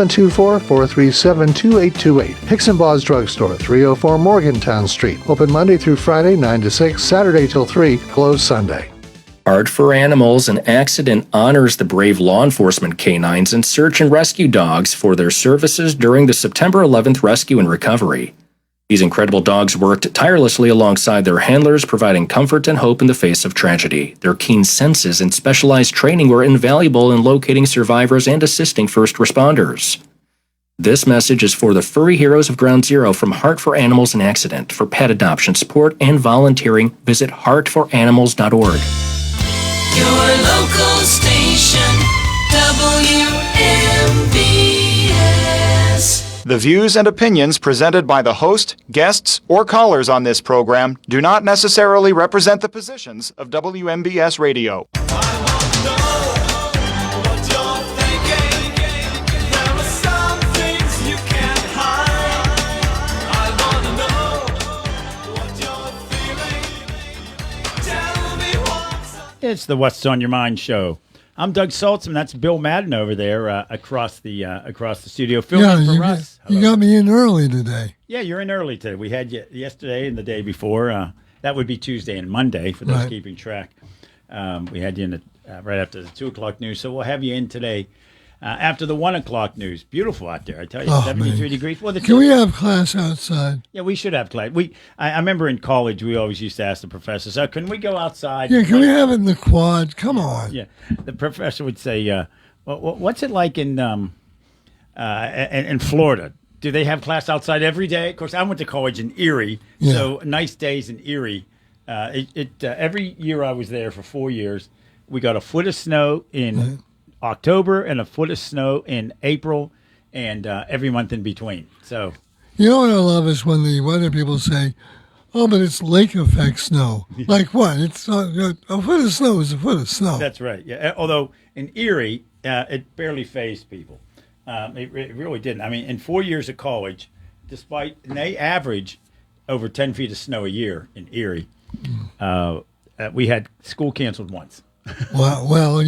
724-437-2828. Hicks and Baugh's Drugstore, 304 Morgantown Street. Open Monday through Friday, 9 to 6, Saturday till 3, closed Sunday. Art for Animals and Accident honors the brave law enforcement canines and search and rescue dogs for their services during the September 11th rescue and recovery. These incredible dogs worked tirelessly alongside their handlers, providing comfort and hope in the face of tragedy. Their keen senses and specialized training were invaluable in locating survivors and assisting first responders. This message is for the furry heroes of Ground Zero from Heart for Animals and Accident. For pet adoption support and volunteering, visit heartforanimals.org. Your local station, WMVS. The views and opinions presented by the host, guests, or callers on this program do not necessarily represent the positions of WMBS Radio. It's the What's on Your Mind show. I'm Doug Saltzman. That's Bill Madden over there across the studio filming for us. You got me in early today. Yeah, you're in early today. We had you yesterday and the day before. That would be Tuesday and Monday for those keeping track. We had you in right after the 2 o'clock news, so we'll have you in today after the 1 o'clock news. Beautiful out there, I tell you, 73 degrees. Well, can we have class outside? Yeah, we should have class. I remember in college we always used to ask the professors, can we go outside? Yeah, can we have it in the quad? Come on. Yeah, the professor would say, what's it like in Florida? Do they have class outside every day? Of course, I went to college in Erie, so nice days in Erie. Every year I was there for 4 years, we got a foot of snow in October and a foot of snow in April, and every month in between. So, you know what I love is when the weather people say, "Oh, but it's lake effect snow." Like what? It's a foot of snow is a foot of snow. That's right. Yeah. Although in Erie, it barely fazed people. It really didn't. I mean, in 4 years of college, and they average over 10 feet of snow a year in Erie. We had school canceled once. Well,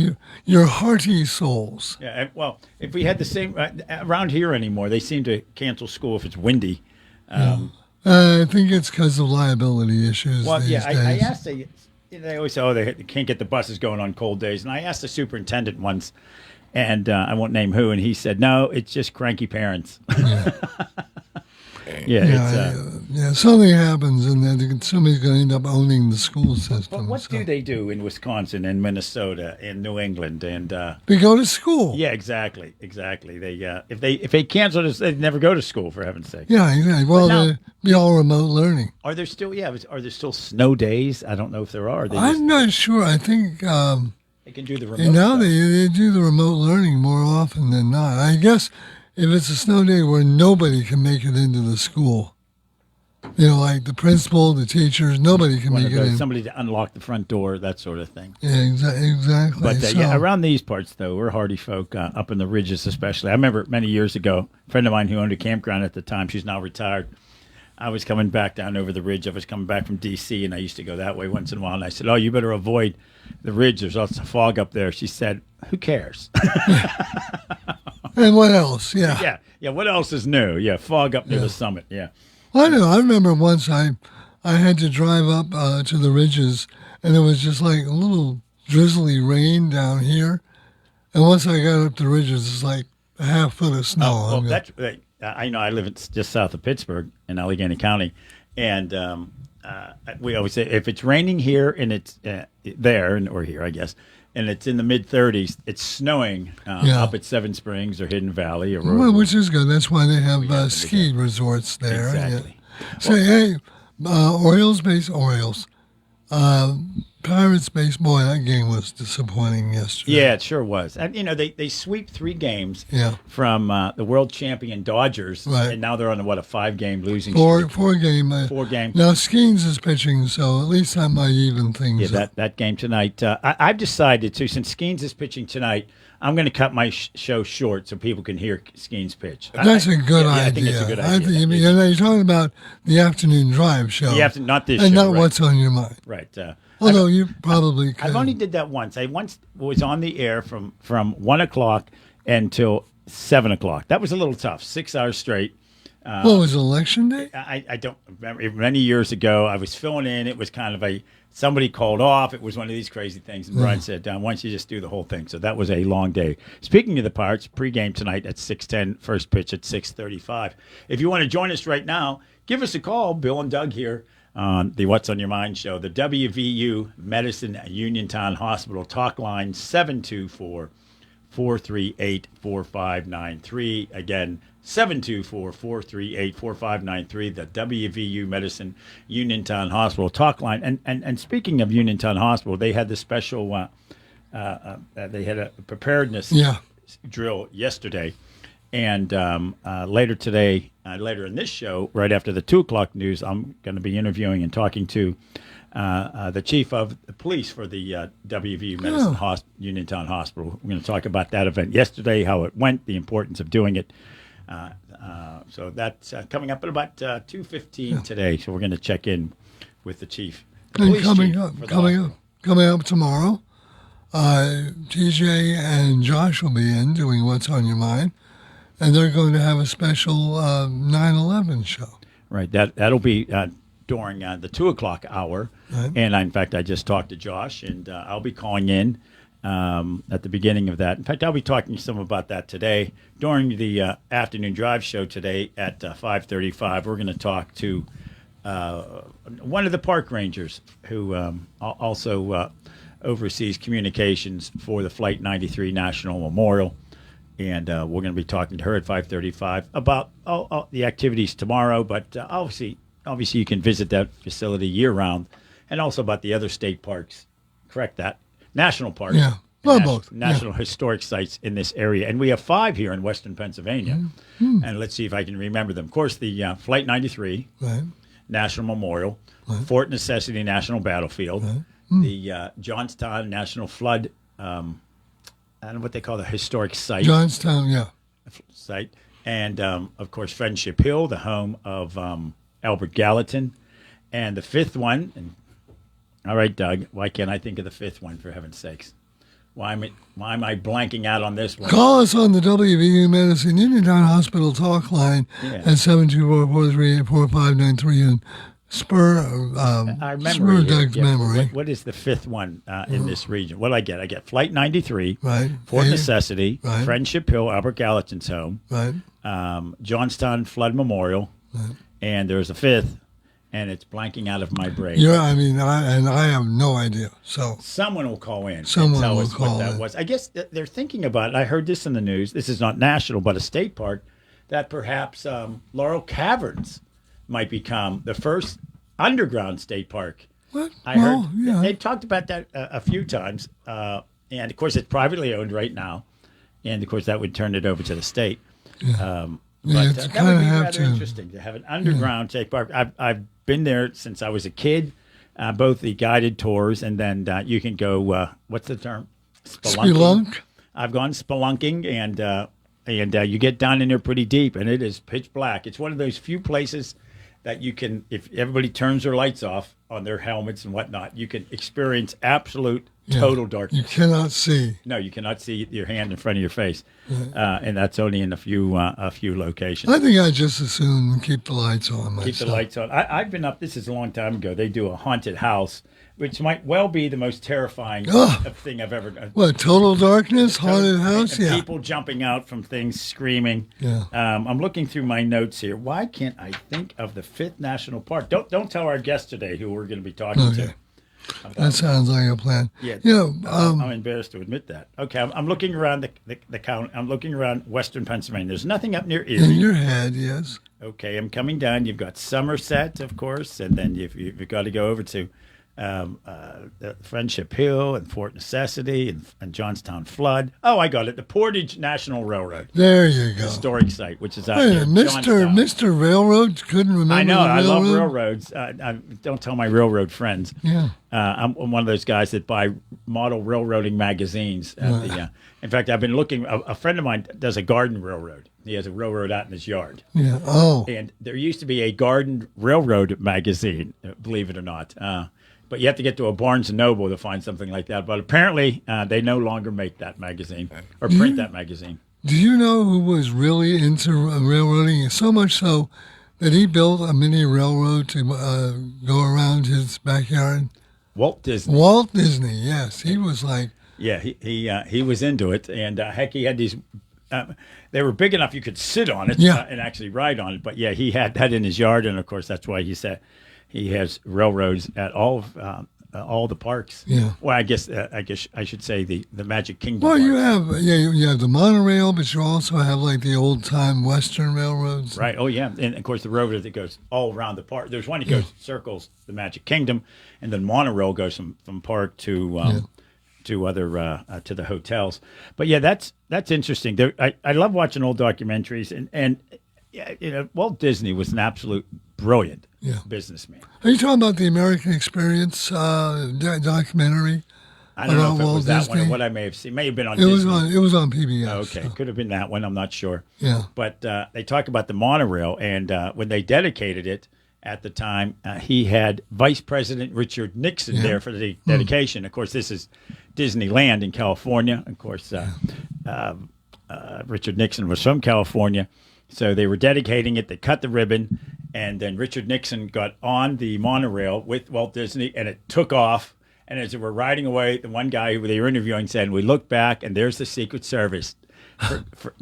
you're hearty souls. Yeah, well, if we had the same around here anymore, they seem to cancel school if it's windy. I think it's because of liability issues. Well, these days. I asked they always say, they can't get the buses going on cold days, and I asked the superintendent once, and I won't name who, and he said, no, it's just cranky parents. Something happens, and then somebody's going to end up owning the school system. But what do they do in Wisconsin and Minnesota and New England? And they go to school. Yeah, exactly. They if they cancel this, they never go to school, for heaven's sake. Yeah, exactly. Well, they'll be all remote learning. Are there still snow days? I don't know if there are. I'm not sure. I think they can do the remote. Now they do the remote learning more often than not. I guess. If it's a snow day where nobody can make it into the school, like the principal, the teachers, nobody can make it in. Somebody to unlock the front door, that sort of thing. Yeah, exactly. But around these parts, though, we're hardy folk, up in the ridges especially. I remember many years ago, a friend of mine who owned a campground at the time, she's now retired, I was coming back down over the ridge. I was coming back from D.C., and I used to go that way once in a while. And I said, you better avoid the ridge. There's lots of fog up there. She said, who cares? And what else? Yeah. Yeah. What else is new? Yeah, fog up near the summit. Yeah. Well, I know. I remember once I had to drive up to the ridges, and it was just like a little drizzly rain down here. And once I got up the ridges, it's like a half foot of snow. I know. I live just south of Pittsburgh in Allegheny County, and we always say if it's raining here and it's or here, I guess. And it's in the mid-30s. It's snowing up at Seven Springs or Hidden Valley. Which is good. That's why they have ski resorts there. Exactly. Yeah. Orioles. Pirates baseball, that game was disappointing yesterday. Yeah, it sure was. And, they sweep 3 games from the world champion Dodgers, and now they're on a 5-game losing streak. Four game. Now, Skeens is pitching, so at least that might even things up. That game tonight. I've decided to, since Skeens is pitching tonight, I'm going to cut my show short so people can hear Skeens pitch. That's a good idea. I think it's a good idea. You're talking about the afternoon drive show. Not this and show. And not what's on your mind. Right. Although you probably could. I've only did that once. I once was on the air from 1 o'clock until 7 o'clock. That was a little tough. 6 hours straight. What was election day? I don't remember. Many years ago, I was filling in. It was kind of somebody called off. It was one of these crazy things. And Brian said, why don't you just do the whole thing? So that was a long day. Speaking of the Pirates, pregame tonight at 6:10, first pitch at 6:35. If you want to join us right now, give us a call. Bill and Doug here on the What's on Your Mind show. The WVU Medicine Uniontown Hospital talk line 724-438-4593. Again, 724-438-4593, the WVU Medicine Uniontown Hospital talk line. And speaking of Uniontown Hospital, they had the special, they had a preparedness drill yesterday. And later today, later in this show, right after the 2 o'clock news, I'm going to be interviewing and talking to the chief of the police for the WVU Medicine Uniontown Hospital. We're going to talk about that event yesterday, how it went, the importance of doing it. So that's coming up at about 2:15 today. So we're going to check in with the chief. And coming up tomorrow, TJ and Josh will be in doing What's on Your Mind, and they're going to have a special 9/11 show. Right. That'll be during the 2 o'clock hour. Right. And in fact, I just talked to Josh, and I'll be calling in at the beginning of that. In fact, I'll be talking some about that today during the afternoon drive show today at 5:35. We're going to talk to one of the park rangers who also oversees communications for the Flight 93 National Memorial, and we're going to be talking to her at 5:35 about all the activities tomorrow. But obviously, you can visit that facility year round, and also about the other state parks. Correct that. National parks, both. National historic sites in this area. And we have 5 here in western Pennsylvania. And let's see if I can remember them. Of course, the Flight 93 National Memorial, Fort Necessity National Battlefield, the Johnstown National Flood, I don't know what they call the historic site. Johnstown, site. And, of course, Friendship Hill, the home of Albert Gallatin. And the 5th one, and all right, Doug, why can't I think of the 5th one, for heaven's sakes? Why am I blanking out on this one? Call us on the WVU Medicine Uniontown Hospital talk line at 724-438-4593 and spur Doug's memory. What is the 5th one in this region? What do I get? I get Flight 93, right. Fort Necessity, right. Friendship Hill, Albert Gallatin's home, right. Johnstown Flood Memorial, right. And there's a 5th. And it's blanking out of my brain. I have no idea. So someone will call in and tell us what that was. I guess they're thinking about it. I heard this in the news. This is not national, but a state park, that perhaps Laurel Caverns might become the first underground state park. What? I heard they've talked about that a few times. And, of course, it's privately owned right now. And, of course, that would turn it over to the state. Yeah. But that would be rather interesting to have an underground state park. I've been there since I was a kid, both the guided tours and then you can go, what's the term? Spelunk. I've gone spelunking, and you get down in there pretty deep, and it is pitch black. It's one of those few places that you can, if everybody turns their lights off on their helmets and whatnot, you can experience absolute total darkness. You cannot see. No, you cannot see your hand in front of your face, and that's only in a few locations. I think I just as soon keep the lights on myself. Keep the lights on. I've been up. This is a long time ago. They do a haunted house, which might well be the most terrifying thing I've ever done. What, total darkness, haunted house? And people jumping out from things, screaming. Yeah. I'm looking through my notes here. Why can't I think of the 5th National Park? Don't tell our guest today who we're going to be talking to. That sounds like a plan. Yeah, I'm embarrassed to admit that. Okay, I'm looking around the county. I'm looking around western Pennsylvania. There's nothing up near Erie. In your head, yes. Okay, I'm coming down. You've got Somerset, of course, and then you've got to go over to Friendship Hill and Fort Necessity and Johnstown Flood. Oh, I got it. The Portage National Railroad. There you go. Historic site, which is out Wait, there. Mr. Railroad couldn't remember. I know. I love railroad? railroads. Don't tell my railroad friends. Yeah. I'm one of those guys that buy model railroading magazines. In fact, I've been looking. A friend of mine does a garden railroad. He has a railroad out in his yard. Yeah. Oh. And there used to be a garden railroad magazine, believe it or not. But you have to get to a Barnes & Noble to find something like that. But apparently, they no longer make that magazine or print that magazine. Do you know who was really into railroading? So much so that he built a mini railroad to go around his backyard. Walt Disney. Walt Disney, yes. He was like, Yeah, he was into it, and heck, he had these. They were big enough you could sit on it Yeah. and actually ride on it. But yeah, he had that in his yard, and of course that's why he said he has railroads at all the parks. Yeah. Well, I guess I should say the Magic Kingdom. well, you parks. have you have the monorail, but you also have like the old time Western railroads. Right. Oh, yeah. And of course, the road that goes all around the park. There's one that goes circles the Magic Kingdom, and then monorail goes from park to other to the hotels. But yeah, that's interesting. I love watching old documentaries, and yeah, Walt Disney was an absolute brilliant businessman. Are you talking about the American Experience documentary? I don't know About if it Walt was that one or Disney? what I may have seen. May have been on It was Disney. on PBS. Okay, could have been that one. I'm not sure. Yeah. But they talk about the monorail, and when they dedicated it at the time, he had Vice President Richard Nixon there for the dedication. Of course, this is Disneyland in California. Of course, Richard Nixon was from California, so they were dedicating it. They cut the ribbon, and then Richard Nixon got on the monorail with Walt Disney, and it took off. And as they were riding away, the one guy who they were interviewing said, "We looked back, and there's the Secret Service.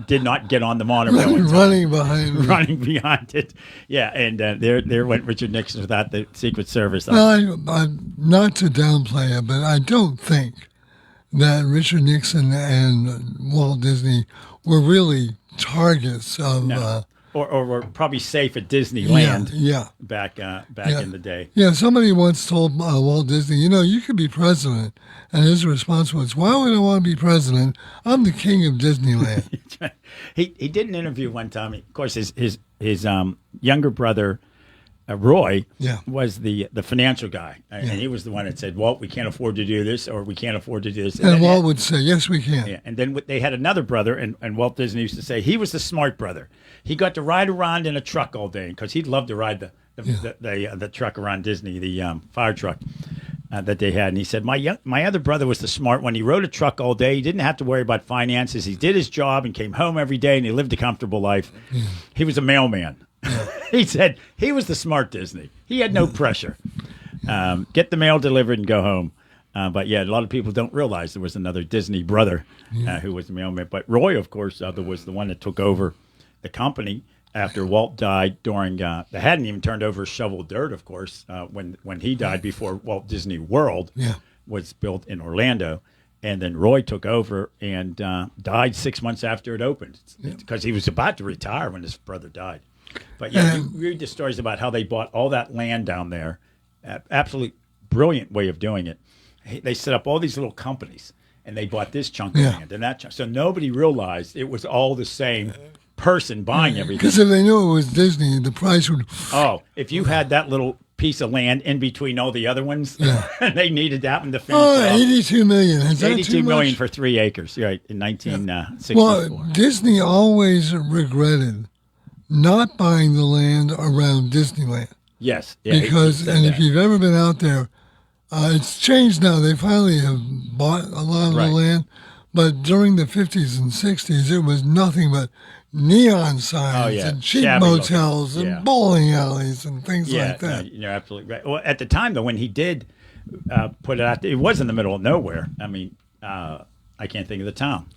Did not get on the monorail. in time." running behind me. Running behind it." Yeah, and there went Richard Nixon without the Secret Service. Well, I'm not to downplay it, but I don't think that Richard Nixon and Walt Disney were really targets of. No. Or were probably safe at Disneyland Yeah. back in the day. Yeah, somebody once told Walt Disney, you could be president. And his response was, why would I want to be president? I'm the king of Disneyland. He did an interview one time. Of course, his younger brother, Roy, was the financial guy. And he was the one that said, Walt, we can't afford to do this, or we can't afford to do this. And Walt would say, yes, we can. Yeah, and then they had another brother, and Walt Disney used to say he was the smart brother. He got to ride around in a truck all day because he'd love to ride the truck around Disney, the fire truck that they had. And he said, my other brother was the smart one. He rode a truck all day. He didn't have to worry about finances. He did his job and came home every day, and he lived a comfortable life. He was a mailman. He said he was the smart Disney. He had no pressure. Get the mail delivered and go home. But yeah, a lot of people don't realize there was another Disney brother who was the mailman. But Roy, of course, was the one that took over the company after Walt died during, they hadn't even turned over shovel dirt, of course, when he died before Walt Disney World was built in Orlando. And then Roy took over and died 6 months after it opened because he was about to retire when his brother died. But yeah, you read the stories about how they bought all that land down there. Absolutely brilliant way of doing it. They set up all these little companies, and they bought this chunk of land and that chunk. So nobody realized it was all the same person buying everything. Because if they knew it was Disney, the price would. Oh, if you had that little piece of land in between all the other ones, they needed that one to finish off. 82 million. Is that 82 too million much? for 3 acres, right, in 1964. Well, Disney always regretted not buying the land around Disneyland. Yes. Yeah, Because, he said and that. if you've ever been out there, it's changed now. They finally have bought a lot of the land. But during the 50s and 60s, it was nothing but neon signs and cheap Shabby motels looking. and bowling alleys and things like that. No, you're absolutely right. Well, at the time, though, when he did put it out, it was in the middle of nowhere. I mean, I can't think of the town.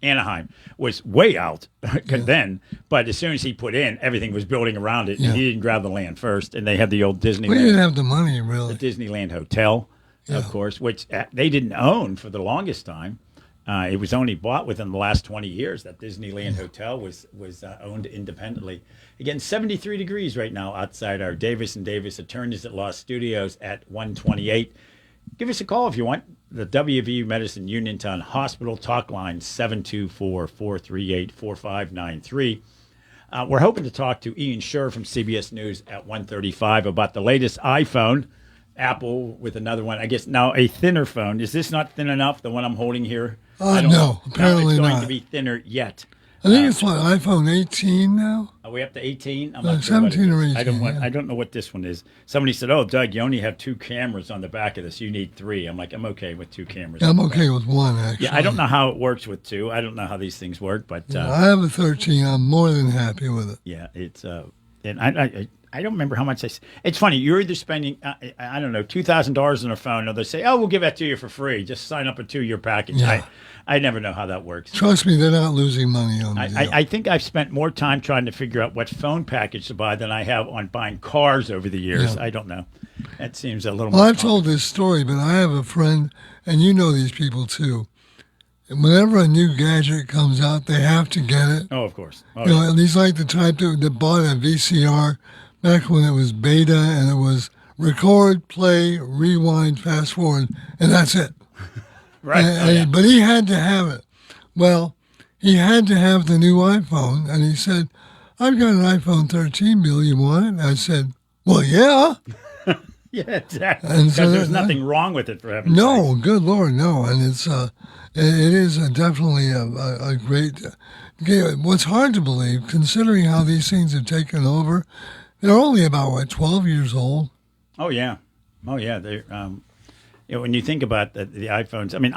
Anaheim was way out then, but as soon as he put in, everything was building around it, and he didn't grab the land first. And they had the old Disneyland. We didn't have the money, really. The Disneyland Hotel, of course, which they didn't own for the longest time. It was only bought within the last 20 years that Disneyland Hotel was owned independently. Again, 73 degrees right now outside our Davis & Davis Attorneys at Law Studios at 128. Give us a call if you want. The WVU Medicine Uniontown Hospital talk line 724-438-4593. We're hoping to talk to Ian Scher from CBS News at 1:35 about the latest iPhone. Apple with another one. I guess now a thinner phone. Is this not thin enough? The one I'm holding here. No, apparently it's going not. to be thinner yet. I think it's what, iPhone 18 now? Are we up to 18? I'm 17 or 18. I don't know what this one is. Somebody said, "Oh, Doug, you only have 2 cameras on the back of this. You need 3." I'm like, I'm okay with 2 cameras. Yeah, I'm okay with 1, actually. Yeah, I don't know how it works with 2. I don't know how these things work, but I have a 13. I'm more than happy with it. yeah, it's and I don't remember how much it's funny. You're either spending I don't know $2,000 on a phone, or they say, "Oh, we'll give that to you for free. Just sign up a 2-year package." Yeah. I never know how that works. Trust me, they're not losing money on the deal. I think I've spent more time trying to figure out what phone package to buy than I have on buying cars over the years. Yeah. I don't know. That seems a little Well, more I've told this story, but I have a friend, and you know these people too. And whenever a new gadget comes out, they have to get it. Oh, of course. Oh, You know, yeah. and he's like the type that bought a VCR back when it was beta, and it was record, play, rewind, fast forward, and that's it. Right. But he had to have it. Well, he had to have the new iPhone, and he said, "I've got an iPhone 13, Bill. You want it?" And I said, "Well, yeah." Yeah, exactly. And Because so there's that- nothing wrong with it, for heaven's No, sakes. good Lord, no. And it is definitely a great. What's hard to believe, considering how these things have taken over, they're only about 12 years old. Oh yeah, They're when you think about the iPhones. I mean,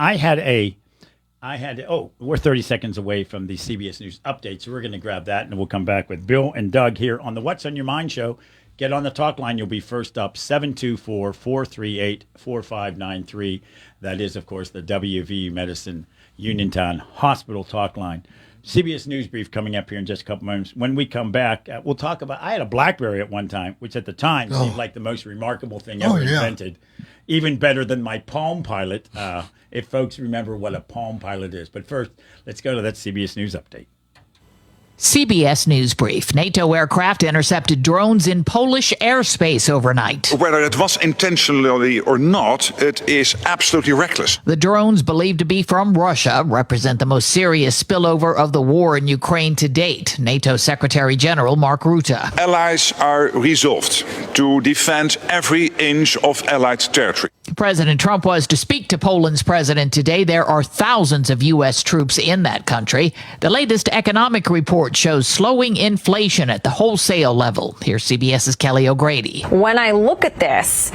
we're 30 seconds away from the CBS News update, so we're going to grab that, and we'll come back with Bill and Doug here on the What's on Your Mind show. Get on the talk line. You'll be first up, 724-438-4593. That is, of course, the WVU Medicine Uniontown Hospital talk line. CBS News Brief coming up here in just a couple moments. When we come back, we'll talk about, I had a BlackBerry at one time, which at the time seemed like the most remarkable thing ever invented. Even better than my Palm Pilot, if folks remember what a Palm Pilot is. But first, let's go to that CBS News update. CBS News Brief. NATO aircraft intercepted drones in Polish airspace overnight. Whether it was intentionally or not, it is absolutely reckless. The drones, believed to be from Russia, represent the most serious spillover of the war in Ukraine to date. NATO Secretary General Mark Rutte. Allies are resolved to defend every inch of Allied territory. President Trump was to speak to Poland's president today. There are thousands of U.S. troops in that country. The latest economic report shows slowing inflation at the wholesale level. Here's CBS's Kelly O'Grady. When I look at this,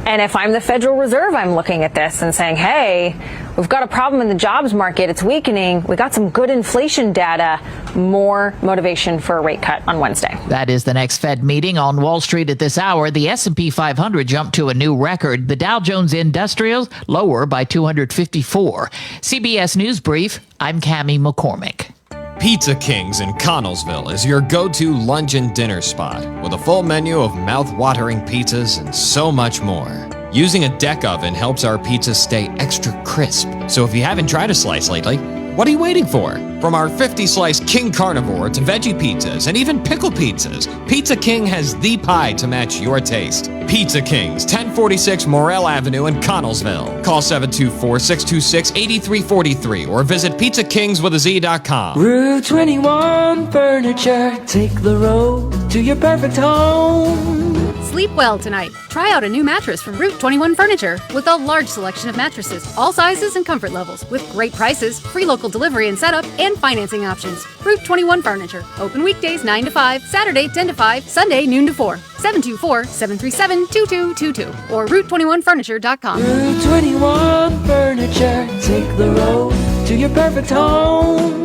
and if I'm the Federal Reserve, I'm looking at this and saying, hey, we've got a problem in the jobs market. It's weakening. We got some good inflation data. More motivation for a rate cut on Wednesday. That is the next Fed meeting on Wall Street at this hour. The S&P 500 jumped to a new record. The Dow Jones Industrial lower by 254. CBS News Brief, I'm Cammie McCormick. Pizza Kings in Connellsville is your go-to lunch and dinner spot with a full menu of mouth-watering pizzas and so much more. Using a deck oven helps our pizzas stay extra crisp. So if you haven't tried a slice lately, what are you waiting for? From our 50-slice King Carnivore to veggie pizzas and even pickle pizzas, Pizza King has the pie to match your taste. Pizza Kings, 1046 Morrell Avenue in Connellsville. Call 724-626-8343 or visit pizzakingswithaz.com. Route 21 Furniture. Take the road to your perfect home. Sleep well tonight. Try out a new mattress from Route 21 Furniture with a large selection of mattresses, all sizes and comfort levels, with great prices, free local delivery and setup, and financing options. Route 21 Furniture. Open weekdays 9 to 5, Saturday 10 to 5, Sunday noon to 4. 724-737-2222 or Route21Furniture.com. Route 21 Furniture. Take the road to your perfect home.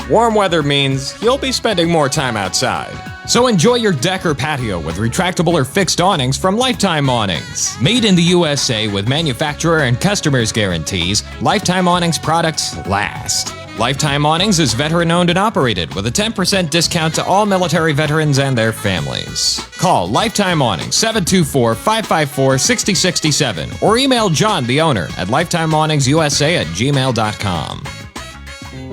Warm weather means you'll be spending more time outside. So enjoy your deck or patio with retractable or fixed awnings from Lifetime Awnings. Made in the USA with manufacturer and customers guarantees, Lifetime Awnings products last. Lifetime Awnings is veteran-owned and operated with a 10% discount to all military veterans and their families. Call Lifetime Awnings 724-554-6067 or email John, the owner, at lifetimeawningsusa@gmail.com.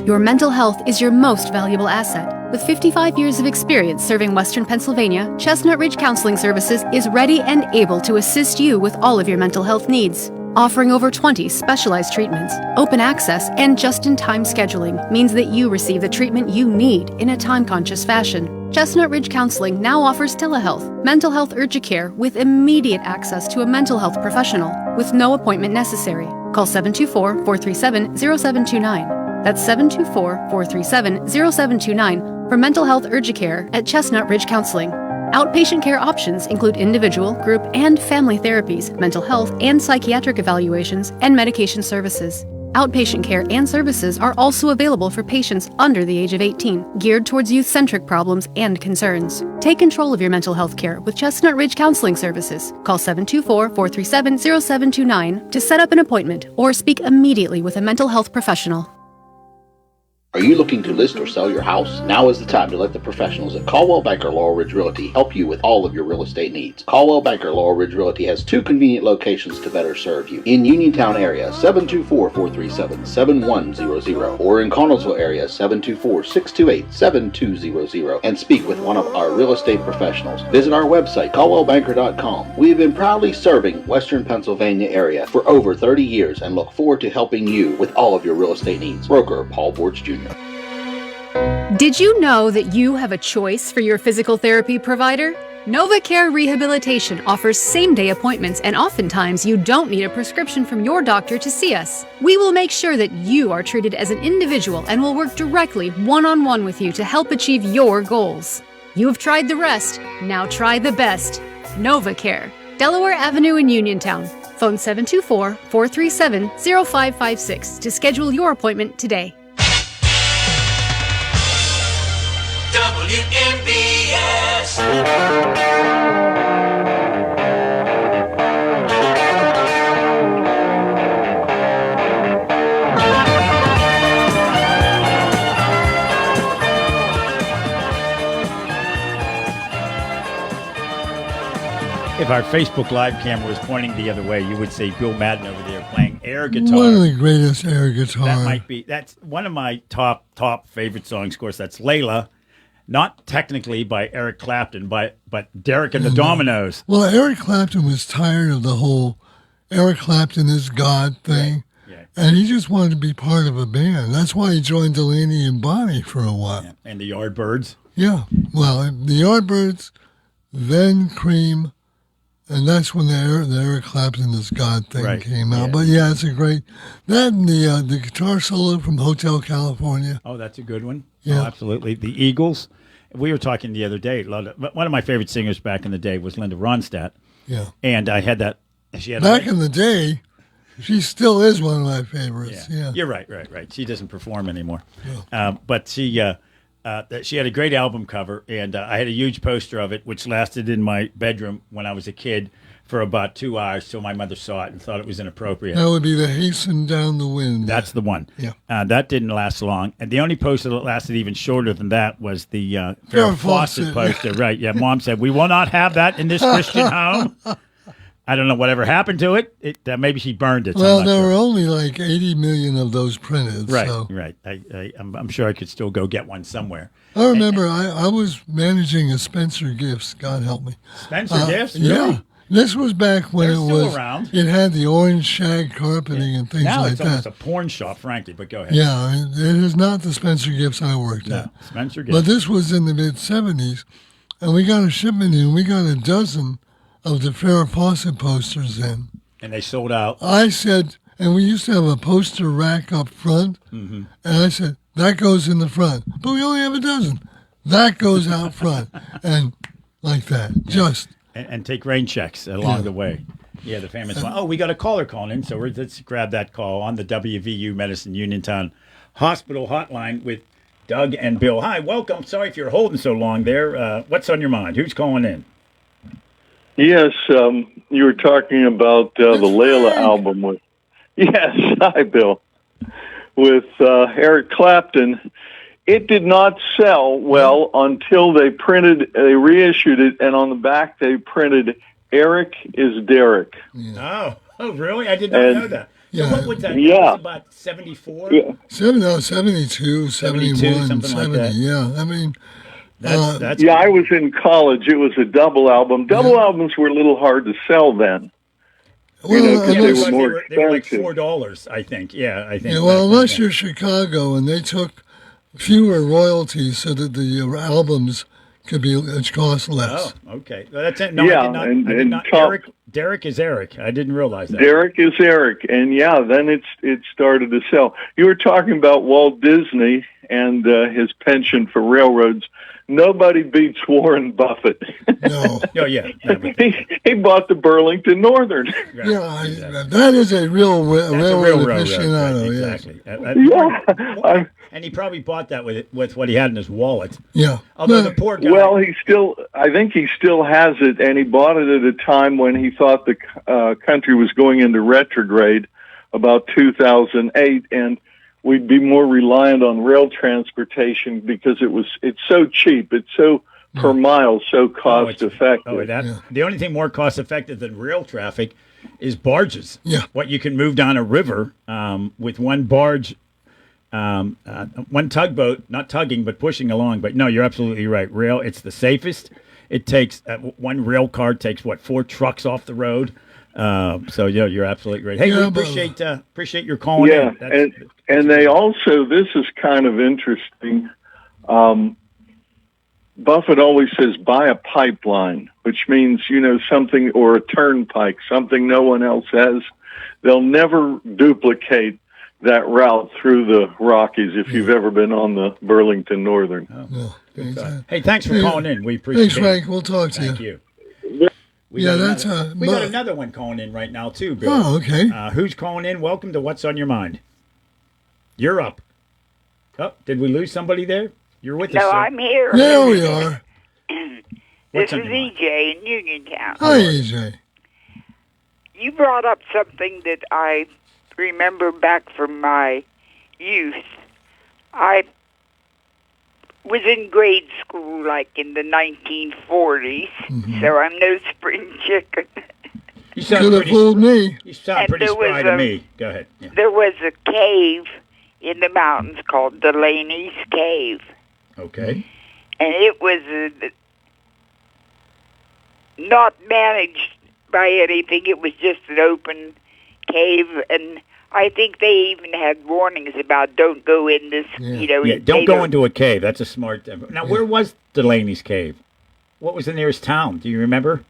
Your mental health is your most valuable asset. With 55 years of experience serving Western Pennsylvania, Chestnut Ridge Counseling Services is ready and able to assist you with all of your mental health needs. Offering over 20 specialized treatments, open access, and just-in-time scheduling means that you receive the treatment you need in a time-conscious fashion. Chestnut Ridge Counseling now offers telehealth, mental health urgent care with immediate access to a mental health professional with no appointment necessary. Call 724-437-0729. That's 724-437-0729 for mental health Urgicare at Chestnut Ridge Counseling. Outpatient care options include individual, group, and family therapies, mental health and psychiatric evaluations, and medication services. Outpatient care and services are also available for patients under the age of 18, geared towards youth-centric problems and concerns. Take control of your mental health care with Chestnut Ridge Counseling Services. Call 724-437-0729 to set up an appointment or speak immediately with a mental health professional. Are you looking to list or sell your house? Now is the time to let the professionals at Caldwell Banker Laurel Ridge Realty help you with all of your real estate needs. Caldwell Banker Laurel Ridge Realty has 2 convenient locations to better serve you. In Uniontown area, 724-437-7100, or in Connellsville area, 724-628-7200, and speak with one of our real estate professionals. Visit our website, caldwellbanker.com. We have been proudly serving Western Pennsylvania area for over 30 years and look forward to helping you with all of your real estate needs. Broker Paul Borch Jr. Did you know that you have a choice for your physical therapy provider? NovaCare Rehabilitation offers same-day appointments, and oftentimes you don't need a prescription from your doctor to see us. We will make sure that you are treated as an individual and will work directly one-on-one with you to help achieve your goals. You have tried the rest, now try the best. NovaCare, Delaware Avenue in Uniontown. Phone 724-437-0556 to schedule your appointment today. WMBS. If our Facebook Live camera was pointing the other way, you would see Bill Madden over there playing air guitar. One of the greatest air guitar. That's one of my top favorite songs, of course. That's Layla. Not technically by Eric Clapton, but Derek and the Dominoes. Well, Eric Clapton was tired of the whole Eric Clapton is God thing. Yeah. And he just wanted to be part of a band. That's why he joined Delaney and Bonnie for a while. Yeah. And the Yardbirds. Yeah. Well, the Yardbirds, then Cream, and that's when the Eric Clapton is God thing came out. Yeah. But yeah, it's a great. That and the guitar solo from Hotel California. Oh, that's a good one. Yeah, oh, absolutely. The Eagles. We were talking the other day. One of my favorite singers back in the day was Linda Ronstadt. Yeah, and I had that. She had back in the day. She still is one of my favorites. Yeah. You're right. She doesn't perform anymore. Yeah. But she had a great album cover, and I had a huge poster of it, which lasted in my bedroom when I was a kid for about 2 hours till my mother saw it and thought it was inappropriate. That would be the Hasten Down the Wind. That's the one. Yeah. That didn't last long. And the only poster that lasted even shorter than that was the Farrah Fawcett poster. Right, yeah. Mom said, we will not have that in this Christian home. I don't know whatever happened to it. Maybe she burned it. Well, there were only like 80 million of those printed. Right, so. Right. I'm sure I could still go get one somewhere. I remember I was managing a Spencer Gifts. God help me. Spencer Gifts? Yeah. Really? This was back when They're it still was around. It had the orange shag carpeting and things now like it's that. almost a porn shop, frankly, but go ahead. Yeah, it is not the Spencer Gifts I worked at. Spencer Gifts. But this was in the mid-'70s, and we got a shipment in. We got a dozen of the Farrah Fawcett posters in. And they sold out. I said, and we used to have a poster rack up front, and I said, that goes in the front. But we only have a dozen. That goes out front. And like that, just... And take rain checks along the way. Yeah, the famous one. Oh, we got a caller calling in, so let's grab that call on the WVU Medicine Uniontown Hospital hotline with Doug and Bill. Hi, welcome. Sorry if you're holding so long there. What's on your mind? Who's calling in? Yes, you were talking about the Layla album with. Yes, hi, Bill. With Eric Clapton. It did not sell well until they reissued it, and on the back they printed "Eric is Derek." Yeah. Oh, really? I did not know that. Yeah. So what was that? Yeah. That was about 74? Yeah. 72, 71, something 70. like that. Yeah, I mean... That's yeah, I was in college. It was a double album. Double albums were a little hard to sell then. Well, they were more they were like expensive. $4, I think. Yeah, I think. Yeah, well, unless you're Chicago and they took fewer royalties so that the albums could cost less. Oh, okay. Well, that's it. No, Yeah, I did not. and I did not. Tom- Eric Derek is Eric. I didn't realize that. Derek is Eric, and yeah, then it started to sell. You were talking about Walt Disney and his penchant for railroads. Nobody beats Warren Buffett. No. Oh, yeah. He bought the Burlington Northern. Right. Yeah, Exactly. that is a real That's a railroad real railroad. aficionado. Right, Yes. exactly. Yeah, And he probably bought that with what he had in his wallet. Yeah. Although No, the poor guy. well, I think he still has it, and he bought it at a time when he thought the country was going into retrograde, about 2008, and we'd be more reliant on rail transportation because it's so cheap, it's so per mile, so cost effective. The only thing more cost effective than rail traffic is barges. Yeah. What you can move down a river with one barge. One tugboat, not tugging, but pushing along. But no, you're absolutely right. Rail, it's the safest. It takes one rail car takes 4 trucks off the road. So yeah, you're absolutely right. Hey, we appreciate your calling in. Yeah, and they also, this is kind of interesting. Buffett always says buy a pipeline, which means something, or a turnpike, something no one else has. They'll never duplicate that route through the Rockies if you've ever been on the Burlington Northern. Hey, thanks for calling in. We appreciate it. Thanks, Frank. We'll talk to Thank you. We got another one calling in right now too, Bill. Oh, okay. Who's calling in? Welcome to What's on Your Mind. You're up. Oh, did we lose somebody there? You're with us. No, sir. I'm here. There we are. This is EJ in Uniontown. Hi, EJ. You brought up something that I remember back from my youth. I was in grade school like in the 1940s, so I'm no spring chicken. You sound Could have fooled me. You sound And pretty there was spry to me. Go ahead. Yeah. There was a cave in the mountains called Delaney's Cave. Okay. And it was not managed by anything. It was just an open cave, and I think they even had warnings about don't go in this, don't go into a cave. That's a smart. Now, where was Delaney's Cave? What was the nearest town? Do you remember?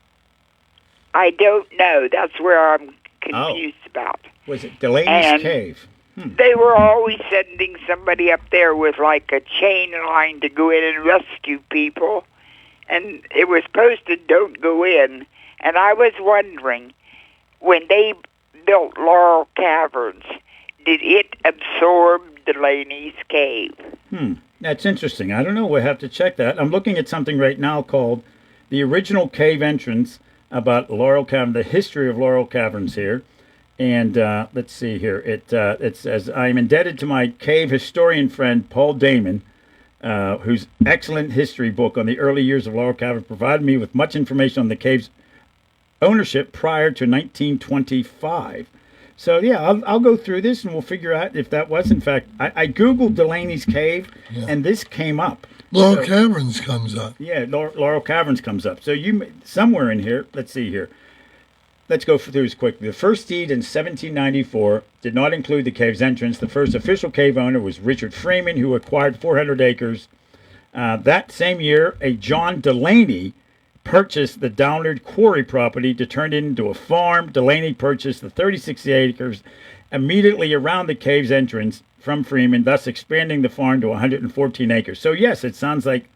I don't know. That's where I'm confused about. Was it Delaney's Cave? They were always sending somebody up there with like a chain line to go in and rescue people, and it was posted don't go in. And I was wondering, when they built Laurel Caverns, did it absorb Delaney's Cave? That's interesting. I don't know. We'll have to check that. I'm looking at something right now called The Original Cave Entrance about Laurel Cavern, the history of Laurel Caverns here. And let's see here. It says, I am indebted to my cave historian friend, Paul Damon, whose excellent history book on the early years of Laurel Cavern provided me with much information on the cave's ownership prior to 1925. So, yeah, I'll go through this and we'll figure out if that was, in fact, I Googled Delaney's Cave, and this came up. Laurel Caverns comes up. Yeah, Laurel Caverns comes up. So somewhere in here, let's see here. Let's go through this quickly. The first deed in 1794 did not include the cave's entrance. The first official cave owner was Richard Freeman, who acquired 400 acres. That same year, a John Delaney purchased the Downard Quarry property to turn it into a farm. Delaney purchased the 36 acres immediately around the cave's entrance from Freeman, thus expanding the farm to 114 acres. So, yes, it sounds like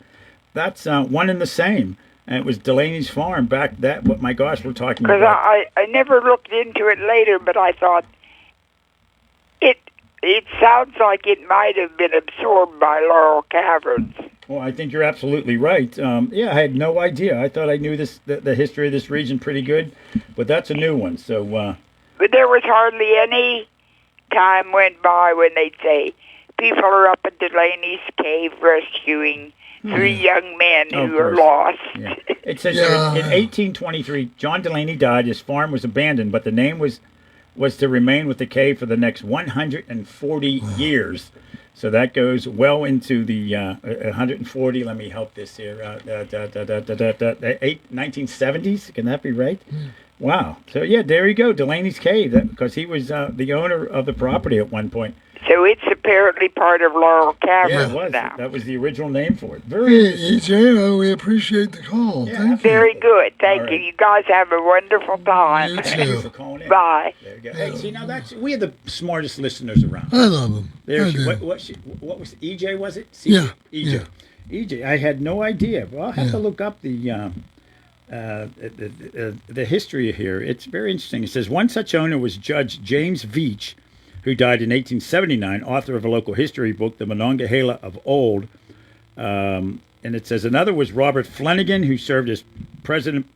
that's one and the same. And it was Delaney's farm back my gosh, we're talking about. Because I never looked into it later, but I thought it sounds like it might have been absorbed by Laurel Caverns. Well, I think you're absolutely right. I had no idea. I thought I knew the history of this region pretty good, but that's a new one. So, but there was hardly any time went by when they'd say people are up at Delaney's Cave rescuing 3 young men who are lost. Yeah. It says here, in 1823, John Delaney died. His farm was abandoned, but the name was to remain with the cave for the next 140 years. So that goes well into the 140. Let me help this here. 1970s. Can that be right? Wow. So yeah, there you go. Delaney's Cave, because he was the owner of the property at one point. So it's apparently part of Laurel Caverns Yeah, it was. now. That was the original name for it. Hey, Very interesting. EJ, we appreciate the call. Thank you. Very good. Thank All you. right. You guys have a wonderful time. You Thank you too. for calling in. Bye. There you go. Hey, see, now we have the smartest listeners around. I love them. There I she, do. what was EJ, was it? Yeah, EJ. EJ, I had no idea. Well, I'll have to look up the history here. It's very interesting. It says one such owner was Judge James Veach, who died in 1879, author of a local history book, The Monongahela of Old. And it says another was Robert Flanagan, who served President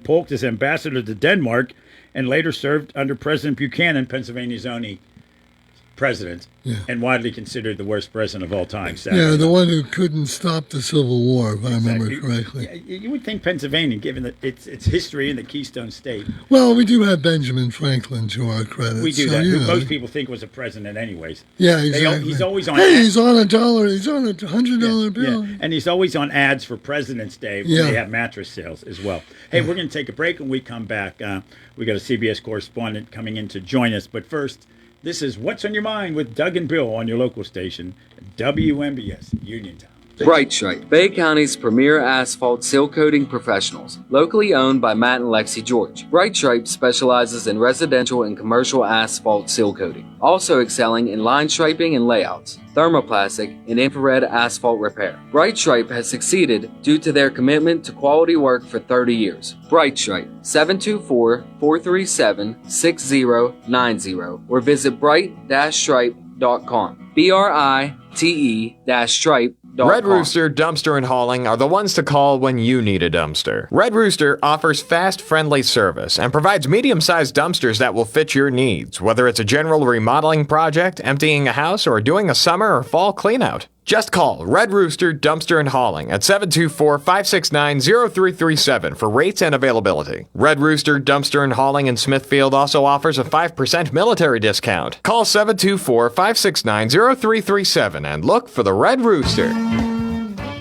Polk as ambassador to Denmark, and later served under President Buchanan, Pennsylvania's only president, and widely considered the worst president of all time. Yeah, the one who couldn't stop the Civil War, if I remember correctly. Yeah, you would think Pennsylvania, given its history in the Keystone State. Well, we do have Benjamin Franklin to our credit. We do so, that. you Who know. most people think was a president, anyways. Yeah, exactly. He's always on. Hey, he's on $1. He's on $100 bill. Yeah. And he's always on ads for President's Day when they have mattress sales as well. Hey, we're going to take a break. When we come back, we got a CBS correspondent coming in to join us. But first, this is What's on Your Mind with Doug and Bill on your local station, WMBS, Uniontown. Bright Stripe, Bay County's premier asphalt seal coating professionals, locally owned by Matt and Lexi George. Bright Stripe specializes in residential and commercial asphalt seal coating, also excelling in line striping and layouts, thermoplastic, and infrared asphalt repair. Bright Stripe has succeeded due to their commitment to quality work for 30 years. Bright Stripe, 724-437-6090, or visit bright-stripe.com. BRITE-stripe.com. Red Rooster Dumpster and Hauling are the ones to call when you need a dumpster. Red Rooster offers fast, friendly service and provides medium-sized dumpsters that will fit your needs, whether it's a general remodeling project, emptying a house, or doing a summer or fall cleanout. Just call Red Rooster Dumpster and Hauling at 724-569-0337 for rates and availability. Red Rooster Dumpster and Hauling in Smithfield also offers a 5% military discount. Call 724-569-0337 and look for the Red Rooster.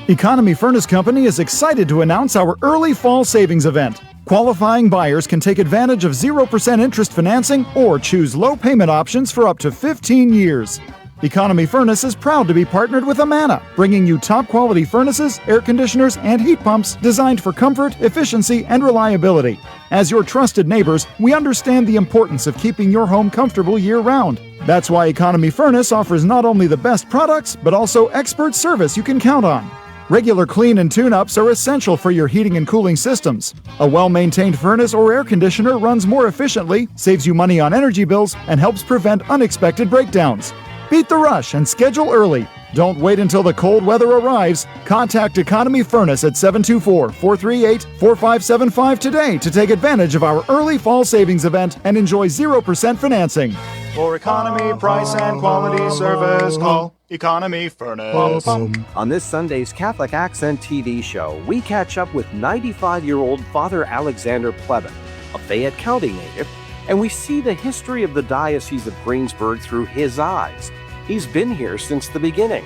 Economy Furnace Company is excited to announce our early fall savings event. Qualifying buyers can take advantage of 0% interest financing or choose low payment options for up to 15 years. Economy Furnace is proud to be partnered with Amana, bringing you top-quality furnaces, air conditioners, and heat pumps designed for comfort, efficiency, and reliability. As your trusted neighbors, we understand the importance of keeping your home comfortable year-round. That's why Economy Furnace offers not only the best products, but also expert service you can count on. Regular clean and tune-ups are essential for your heating and cooling systems. A well-maintained furnace or air conditioner runs more efficiently, saves you money on energy bills, and helps prevent unexpected breakdowns. Beat the rush and schedule early. Don't wait until the cold weather arrives. Contact Economy Furnace at 724-438-4575 today to take advantage of our early fall savings event and enjoy 0% financing. For economy, price, and quality service, call Economy Furnace. On this Sunday's Catholic Accent TV show, we catch up with 95-year-old Father Alexander Plebin, a Fayette County native, and we see the history of the Diocese of Greensburg through his eyes. He's been here since the beginning.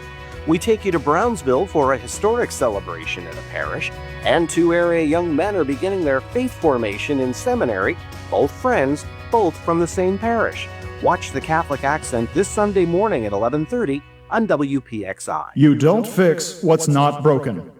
We take you to Brownsville for a historic celebration in a parish, and two area young men are beginning their faith formation in seminary, both friends, both from the same parish. Watch the Catholic Accent this Sunday morning at 11:30 on WPXI. You don't fix what's not broken.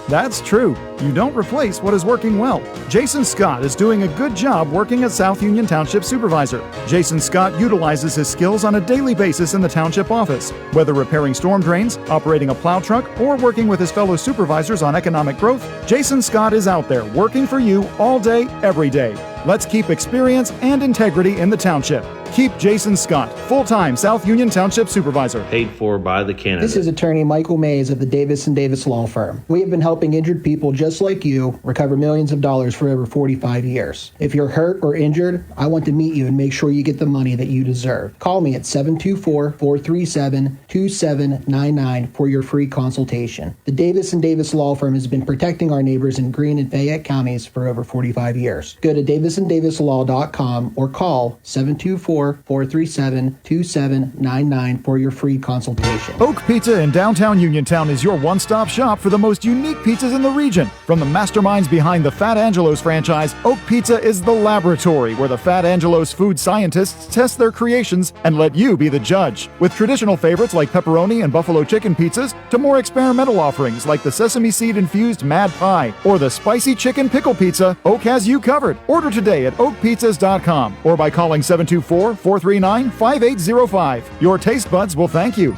That's true. You don't replace what is working well. Jason Scott is doing a good job working as South Union Township Supervisor. Jason Scott utilizes his skills on a daily basis in the township office. Whether repairing storm drains, operating a plow truck, or working with his fellow supervisors on economic growth, Jason Scott is out there working for you all day, every day. Let's keep experience and integrity in the township. Keep Jason Scott, full-time South Union Township Supervisor. Paid for by the candidate. This is attorney Michael Mays of the Davis & Davis Law Firm. We have been helping injured people just like you recover millions of dollars for over 45 years. If you're hurt or injured, I want to meet you and make sure you get the money that you deserve. Call me at 724-437-2799 for your free consultation. The Davis & Davis Law Firm has been protecting our neighbors in Greene and Fayette counties for over 45 years. Go to Davis davisanddavislaw.com or call 724-437-2799 for your free consultation. Oak Pizza in downtown Uniontown is your one-stop shop for the most unique pizzas in the region. From the masterminds behind the Fat Angelo's franchise, Oak Pizza is the laboratory where the Fat Angelo's food scientists test their creations and let you be the judge. With traditional favorites like pepperoni and buffalo chicken pizzas to more experimental offerings like the sesame seed-infused Mad Pie or the spicy chicken pickle pizza, Oak has you covered. Order today at oakpizzas.com or by calling 724-439-5805. Your taste buds will thank you.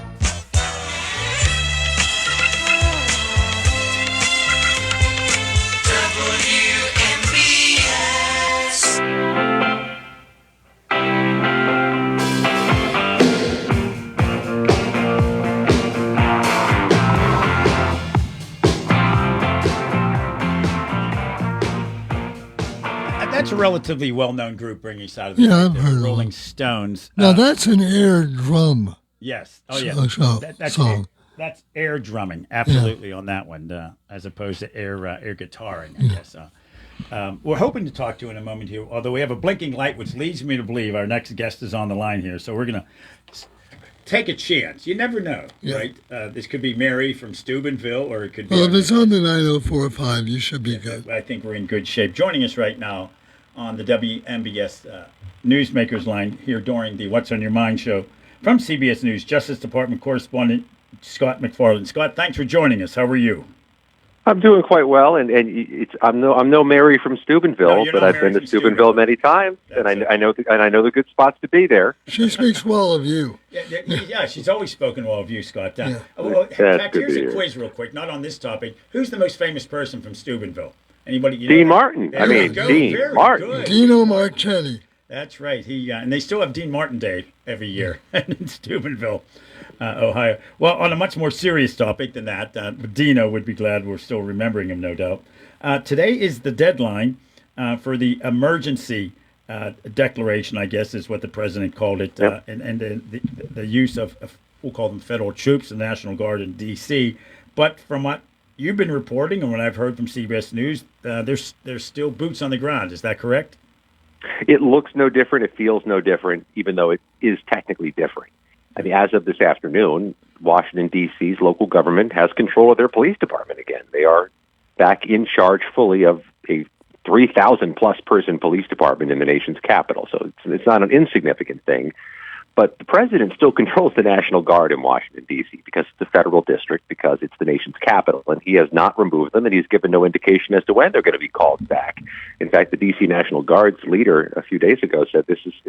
That's a relatively well-known group bringing us out of the Yeah, I've heard of Rolling them. Stones. Now that's an air drum. Yes. Oh, yeah. That's song. That's air drumming, absolutely, on that one, as opposed to air guitaring, I guess. We're hoping to talk to in a moment here, although we have a blinking light, which leads me to believe our next guest is on the line here. So we're going to take a chance. You never know, right? This could be Mary from Steubenville, or it could be... Well, if it's on the 9045, you should be good. I think we're in good shape. Joining us right now on the WMBS Newsmakers line here during the What's on Your Mind show from CBS News, Justice Department correspondent Scott McFarland. Scott, thanks for joining us. How are you? I'm doing quite well, and I'm no Mary from Steubenville, but I've been to Steubenville many times, and I know the good spots to be there. She speaks well of you. Yeah, she's always spoken well of you, Scott. Yeah. Well, in fact, good here's to a hear. quiz real quick, not on this topic. Who's the most famous person from Steubenville? Anybody? You Dean know? Martin. There I you mean, go. Dean Very Martin. good. Dino Marchetti. That's right. And they still have Dean Martin Day every year in Steubenville, Ohio. Well, on a much more serious topic than that, Dino would be glad we're still remembering him, no doubt. Today is the deadline for the emergency declaration, I guess is what the president called it, and the use of, we'll call them federal troops, the National Guard in D.C. But from what you've been reporting and what I've heard from CBS News, there's still boots on the ground. Is that correct? It looks no different. It feels no different, even though it is technically different. I mean, as of this afternoon, Washington, D.C.'s local government has control of their police department again. They are back in charge fully of a 3,000-plus person police department in the nation's capital. So it's not an insignificant thing. But the president still controls the National Guard in Washington, D.C., because it's a federal district, because it's the nation's capital, and he has not removed them, and he's given no indication as to when they're going to be called back. In fact, the D.C. National Guard's leader a few days ago said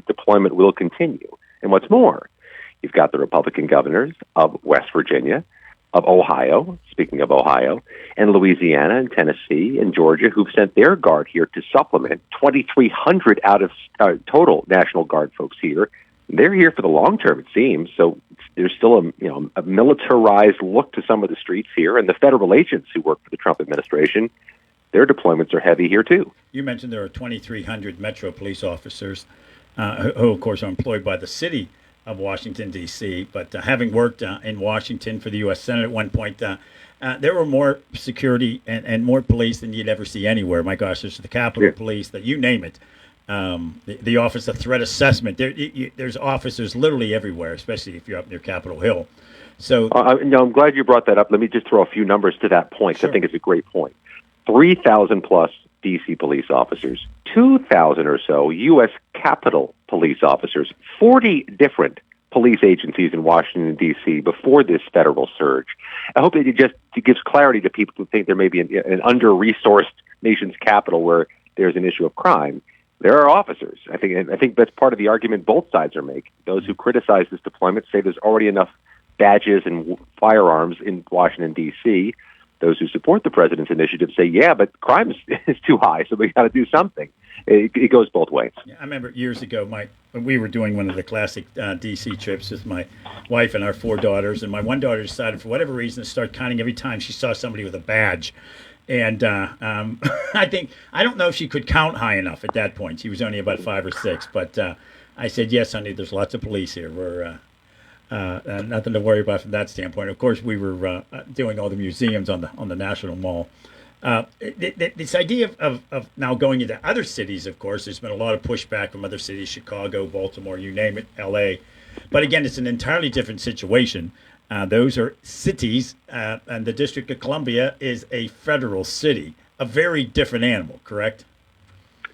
deployment will continue. And what's more, you've got the Republican governors of West Virginia, of Ohio, speaking of Ohio, and Louisiana and Tennessee and Georgia, who've sent their Guard here to supplement 2,300 out of total National Guard folks here. They're here for the long term, it seems. So there's still a militarized look to some of the streets here, and the federal agents who work for the Trump administration, their deployments are heavy here too. You mentioned there are 2,300 Metro police officers who, of course, are employed by the city of Washington, D.C., but having worked in Washington for the U.S. Senate at one point, there were more security and more police than you'd ever see anywhere. My gosh, there's the Capitol Police, you name it. The Office of Threat Assessment. There's officers literally everywhere, especially if you're up near Capitol Hill. So, I'm glad you brought that up. Let me just throw a few numbers to that point. Sure. I think it's a great point. 3,000 plus D.C. police officers, 2,000 or so U.S. Capitol police officers, 40 different police agencies in Washington, D.C. before this federal surge. I hope it gives clarity to people who think there may be an under-resourced nation's capital where there's an issue of crime. There are officers. I think that's part of the argument both sides are making. Those who criticize this deployment say there's already enough badges and firearms in Washington, D.C. Those who support the president's initiative say, yeah, but crime is too high, so we got to do something. It goes both ways. I remember years ago, when we were doing one of the classic D.C. trips with my wife and our 4 daughters, and my one daughter decided for whatever reason to start counting every time she saw somebody with a badge. And I don't know if she could count high enough at that point. She was only about 5 or 6. But I said, yes, honey, there's lots of police here. We're nothing to worry about from that standpoint. Of course, we were doing all the museums on the National Mall This idea of now going into other cities, of course, there's been a lot of pushback from other cities, Chicago, Baltimore, you name it, L.A. But again, it's an entirely different situation. Those are cities, and the District of Columbia is a federal city, a very different animal, correct?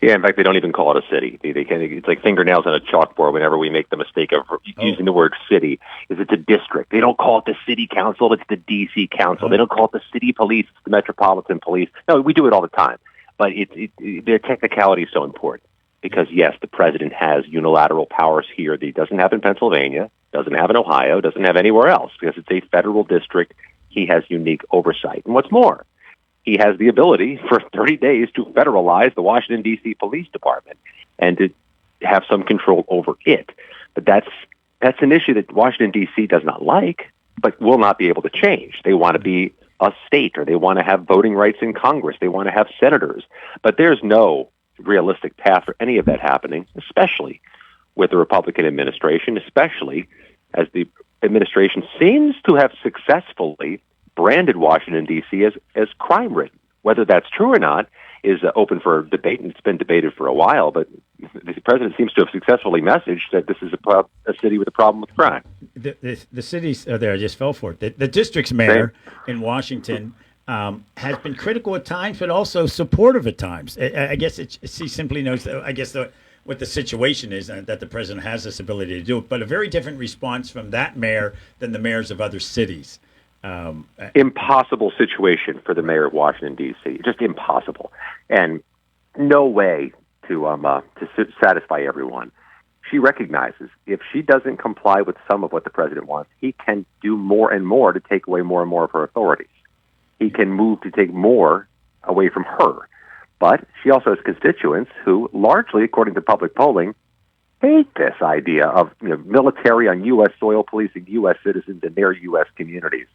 Yeah, in fact, they don't even call it a city. It's like fingernails on a chalkboard whenever we make the mistake of using the word city. It's a district. They don't call it the city council. It's the D.C. council. They don't call it the city police. It's the metropolitan police. No, we do it all the time. But the technicality is so important because, yes, the president has unilateral powers here that he doesn't have in Pennsylvania, doesn't have in Ohio, doesn't have anywhere else because it's a federal district. He has unique oversight. And what's more, he has the ability for 30 days to federalize the Washington, D.C. Police Department and to have some control over it. But that's an issue that Washington, D.C. does not like, but will not be able to change. They want to be a state, or they want to have voting rights in Congress. They want to have senators. But there's no realistic path for any of that happening, especially with the Republican administration, especially as the administration seems to have successfully branded Washington, D.C. as crime-ridden. Whether that's true or not is open for debate, and it's been debated for a while, but the president seems to have successfully messaged that this is a city with a problem with crime. The cities there, I just fell for it. The district's mayor in Washington has been critical at times, but also supportive at times. I guess she simply knows that, I guess, what the situation is, and that the president has this ability to do it, but a very different response from that mayor than the mayors of other cities. Impossible situation for the mayor of Washington, D.C. Just impossible, and no way to satisfy everyone. She recognizes if she doesn't comply with some of what the president wants, he can do more and more to take away more and more of her authorities. He can move to take more away from her. But she also has constituents who, largely, according to public polling, hate this idea of military on U.S. soil policing U.S. citizens in their U.S. communities.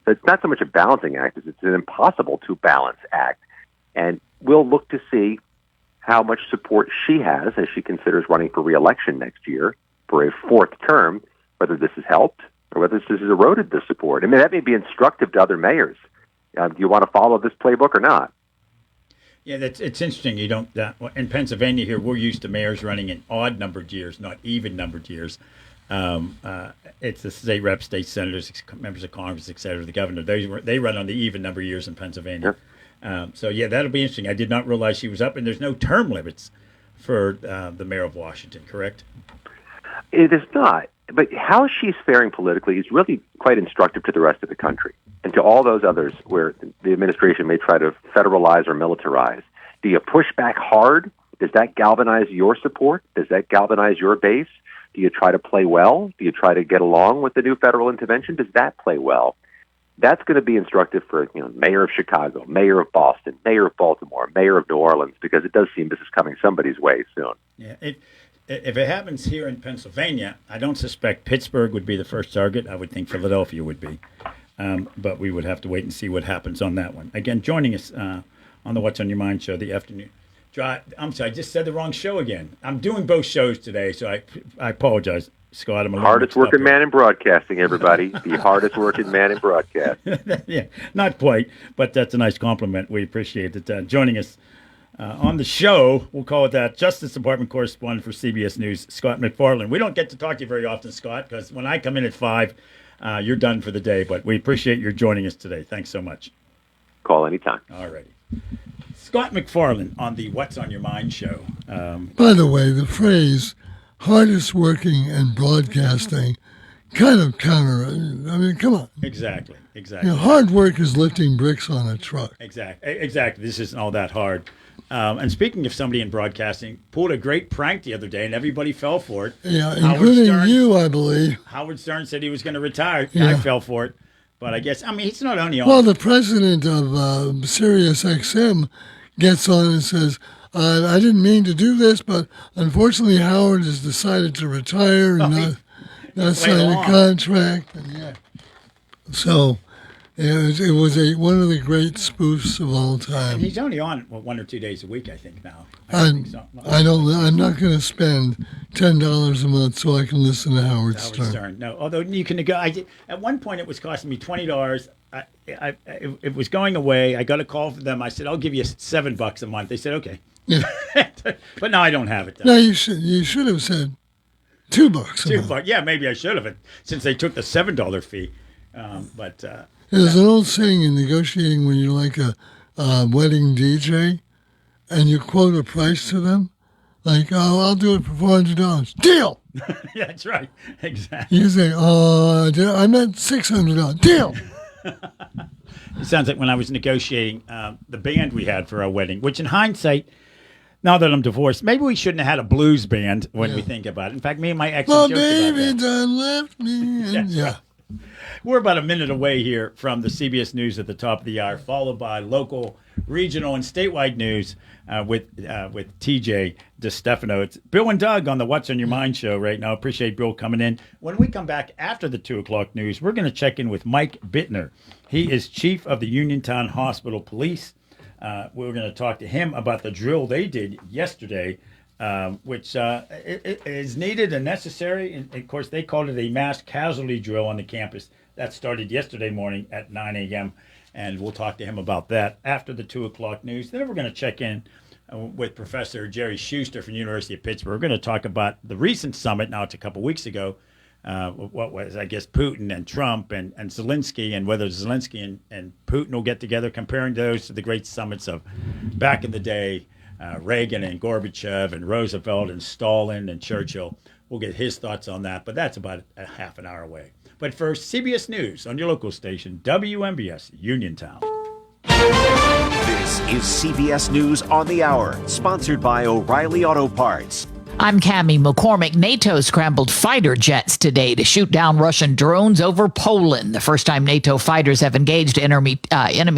So it's not so much a balancing act as it's an impossible to balance act. And we'll look to see how much support she has as she considers running for re-election next year for a fourth term, whether this has helped or whether this has eroded the support. I mean, that may be instructive to other mayors. Do you want to follow this playbook or not? Yeah, it's interesting. You don't in Pennsylvania here, we're used to mayors running in odd numbered years, not even numbered years. It's the state reps, state senators, members of Congress, et cetera, the governor. They run on the even number of years in Pennsylvania. So, yeah, that'll be interesting. I did not realize she was up, and there's no term limits for the mayor of Washington, correct? It is not. But how she's faring politically is really quite instructive to the rest of the country and to all those others where the administration may try to federalize or militarize. Do you push back hard? Does that galvanize your support? Does that galvanize your base? Do you try to play well? Do you try to get along with the new federal intervention? Does that play well? That's going to be instructive for mayor of Chicago, mayor of Boston, mayor of Baltimore, mayor of New Orleans, because it does seem this is coming somebody's way soon. Yeah, if it happens here in Pennsylvania, I don't suspect Pittsburgh would be the first target. I would think Philadelphia would be. But we would have to wait and see what happens on that one. Again, joining us on the What's on Your Mind show, the afternoon. I'm sorry, I just said the wrong show again. I'm doing both shows today, so I apologize, Scott. I'm a hardest working man in broadcasting, everybody. The hardest working man in broadcasting. Yeah, not quite, but that's a nice compliment. We appreciate it. Joining us on the show, we'll call it that, Justice Department correspondent for CBS News, Scott MacFarlane. We don't get to talk to you very often, Scott, because when I come in at 5, you're done for the day. But we appreciate your joining us today. Thanks so much. Call anytime. All righty. Scott MacFarlane on the What's on Your Mind show. By the way, the phrase hardest working in broadcasting kind of counter. I mean, come on. Exactly. Hard work is lifting bricks on a truck. Exactly. This isn't all that hard. And speaking of somebody in broadcasting, pulled a great prank the other day, and everybody fell for it. Yeah, including you, I believe. Howard Stern said he was going to retire. Yeah. I fell for it. But I guess, he's not only on. Well, the president of Sirius XM gets on and says, I didn't mean to do this, but unfortunately Howard has decided to retire and not sign a contract. And So It was one of the great spoofs of all And time. he's only on 1 or 2 days a week, I think now. I'm not going to spend $10 a month so I can listen to Howard Stern. No, although you can go. At one point, it was costing me $20. It was going away. I got a call from them. I said, "I'll give you $7 a month." They said, "Okay," but now I don't have it. Though. No, you should have said $2 a month. $2. Yeah, maybe I should have, since they took the $7 fee. There's an old saying in negotiating when you're like a wedding DJ, and you quote a price to them, like, "Oh, I'll do it for $400. Deal." Yeah, that's right. Exactly. You say, "Oh, I meant $600. Deal." It sounds like when I was negotiating the band we had for our wedding, which in hindsight, now that I'm divorced, maybe we shouldn't have had a blues band when we think about it. In fact, me and my ex My joked about baby that. done left me. And, Right. We're about a minute away here from the CBS News at the top of the hour, followed by local, regional, and statewide news with TJ DeStefano. It's Bill and Doug on the What's on Your Mind show right now. Appreciate Bill coming in. When we come back after the 2 o'clock news, we're going to check in with Mike Bittner. He is chief of the Uniontown Hospital Police. We're going to talk to him about the drill they did yesterday, which it is needed and necessary. And of course, they called it a mass casualty drill on the campus. That started yesterday morning at 9 a.m. And we'll talk to him about that after the 2 o'clock news. Then we're going to check in with Professor Jerry Schuster from the University of Pittsburgh. We're going to talk about the recent summit. Now, it's a couple weeks ago. What was, I guess, Putin and Trump and Zelensky, and whether Zelensky and Putin will get together, comparing those to the great summits of back in the day, Reagan and Gorbachev and Roosevelt and Stalin and Churchill. We'll get his thoughts on that, but that's about a half an hour away. But first, CBS News on your local station, WMBS Uniontown. This is CBS News on the Hour, sponsored by O'Reilly Auto Parts. I'm Cammie McCormick. NATO scrambled fighter jets today to shoot down Russian drones over Poland. The first time NATO fighters have engaged enemy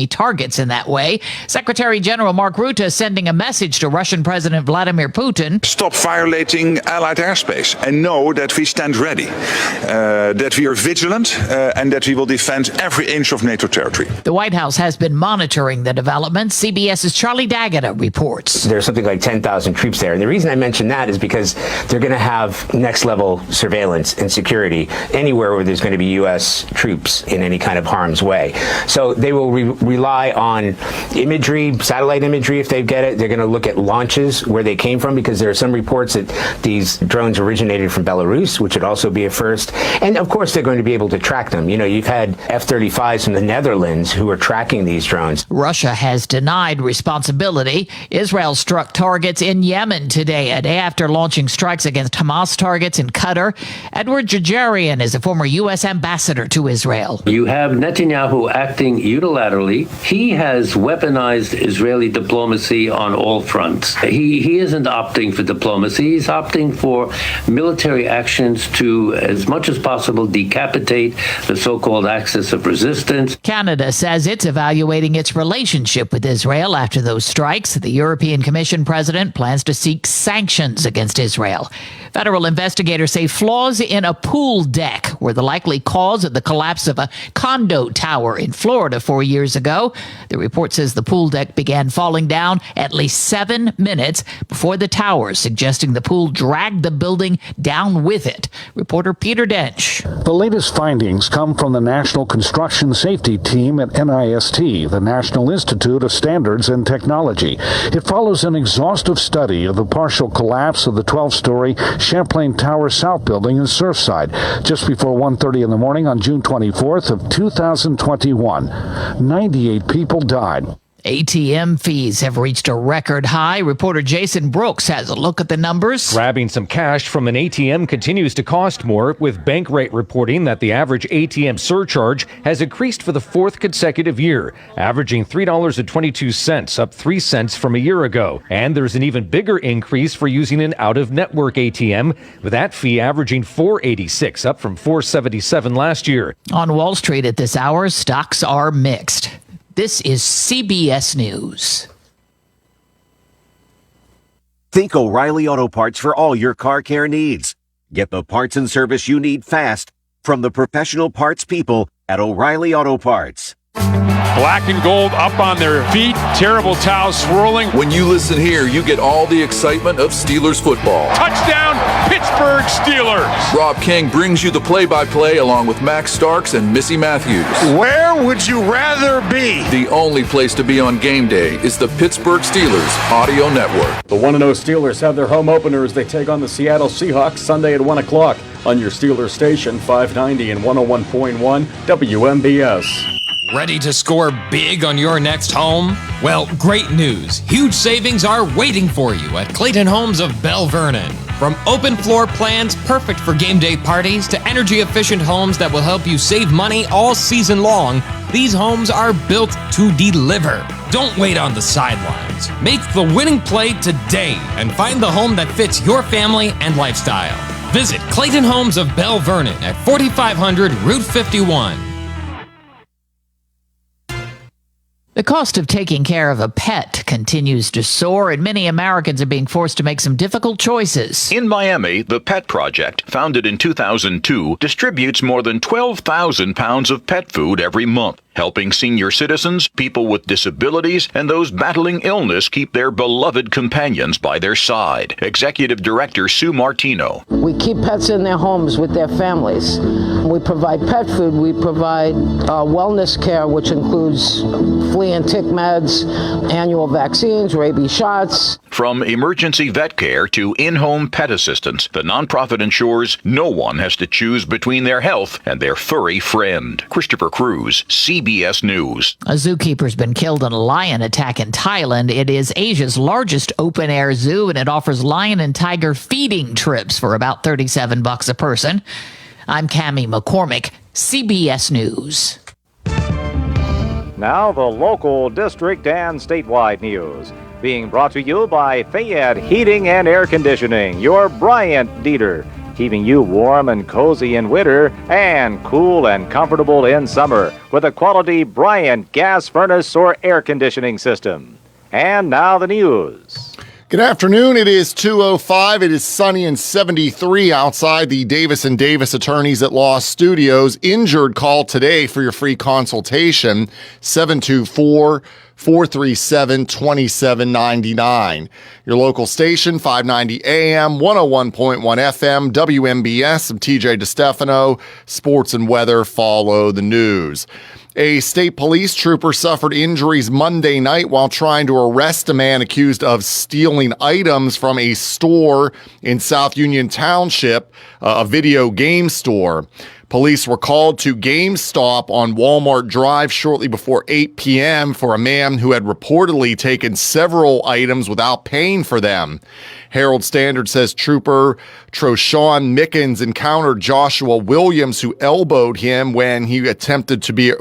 targets in that way. Secretary General Mark Rutte sending a message to Russian President Vladimir Putin. Stop violating Allied airspace and know that we stand ready, that we are vigilant, and that we will defend every inch of NATO territory. The White House has been monitoring the developments. CBS's Charlie D'Agata reports. There's something like 10,000 troops there. And the reason I mention that is because they're going to have next level surveillance and security anywhere where there's going to be U.S. troops in any kind of harm's way. So they will rely on imagery, satellite imagery if they get it. They're going to look at launches where they came from, because there are some reports that these drones originated from Belarus, which would also be a first. And of course, they're going to be able to track them. You know, you've had F-35s from the Netherlands who are tracking these drones. Russia has denied responsibility. Israel struck targets in Yemen today, a day after launching strikes against Hamas targets in Qatar. Edward Jajarian is a former U.S. ambassador to Israel. You have Netanyahu acting unilaterally. He has weaponized Israeli diplomacy on all fronts. He isn't opting for diplomacy. He's opting for military actions to, as much as possible, decapitate the so-called axis of resistance. Canada says it's evaluating its relationship with Israel after those strikes. The European Commission president plans to seek sanctions against Israel. Federal investigators say flaws in a pool deck were the likely cause of the collapse of a condo tower in Florida 4 years ago. The report says the pool deck began falling down at least 7 minutes before the tower, suggesting the pool dragged the building down with it. Reporter Peter Dench. The latest findings come from the National Construction Safety Team at NIST, the National Institute of Standards and Technology. It follows an exhaustive study of the partial collapse of the 12-story Champlain Tower South building in Surfside just before 1:30 in the morning on June 24th of 2021. 98 people died. ATM fees have reached a record high. Reporter Jason Brooks has a look at the numbers. Grabbing some cash from an ATM continues to cost more, with Bankrate reporting that the average ATM surcharge has increased for the fourth consecutive year, averaging $3.22, up 3 cents from a year ago. And there's an even bigger increase for using an out-of-network ATM, with that fee averaging $4.86, up from $4.77 last year. On Wall Street at this hour, stocks are mixed. This is CBS News. Think O'Reilly Auto Parts for all your car care needs. Get the parts and service you need fast from the professional parts people at O'Reilly Auto Parts. Black and gold up on their feet, terrible towels swirling. When you listen here, you get all the excitement of Steelers football. Touchdown, Pittsburgh Steelers! Rob King brings you the play-by-play along with Max Starks and Missy Matthews. Where would you rather be? The only place to be on game day is the Pittsburgh Steelers Audio Network. The 1-0 Steelers have their home opener as they take on the Seattle Seahawks Sunday at 1 o'clock on your Steelers station, 590 and 101.1 WMBS. Ready to score big on your next home? Well, great news. Huge savings are waiting for you at Clayton Homes of Bell Vernon. From open floor plans perfect for game day parties to energy-efficient homes that will help you save money all season long, these homes are built to deliver. Don't wait on the sidelines. Make the winning play today and find the home that fits your family and lifestyle. Visit Clayton Homes of Bell Vernon at 4500 Route 51. The cost of taking care of a pet continues to soar, and many Americans are being forced to make some difficult choices. In Miami, the Pet Project, founded in 2002, distributes more than 12,000 pounds of pet food every month, helping senior citizens, people with disabilities, and those battling illness keep their beloved companions by their side. Executive Director Sue Martino. We keep pets in their homes with their families. We provide pet food. We provide wellness care, which includes flea and tick meds, annual vaccines, rabies shots. From emergency vet care to in-home pet assistance, the nonprofit ensures no one has to choose between their health and their furry friend. Christopher Cruz, CBS News. A zookeeper's been killed in a lion attack in Thailand. It is Asia's largest open-air zoo, and it offers lion and tiger feeding trips for about $37 a person. I'm Cammie McCormick, CBS News. Now the local, district, and statewide news. Being brought to you by Fayette Heating and Air Conditioning, your Bryant Dieter. Keeping you warm and cozy in winter and cool and comfortable in summer with a quality Bryant gas furnace or air conditioning system. And now the news. Good afternoon. It is 2:05. It is sunny and 73 outside the Davis & Davis Attorneys at Law Studios. Injured call today for your free consultation, 724-437-2799. Your local station, 590 AM, 101.1 FM, WMBS. I'm TJ DeStefano. Sports and weather follow the news. A state police trooper suffered injuries Monday night while trying to arrest a man accused of stealing items from a store in South Union Township, a video game store. Police were called to GameStop on Walmart Drive shortly before 8 p.m. for a man who had reportedly taken several items without paying for them. Herald Standard says Trooper Troshawn Mickens encountered Joshua Williams, who elbowed him when he was attempted to be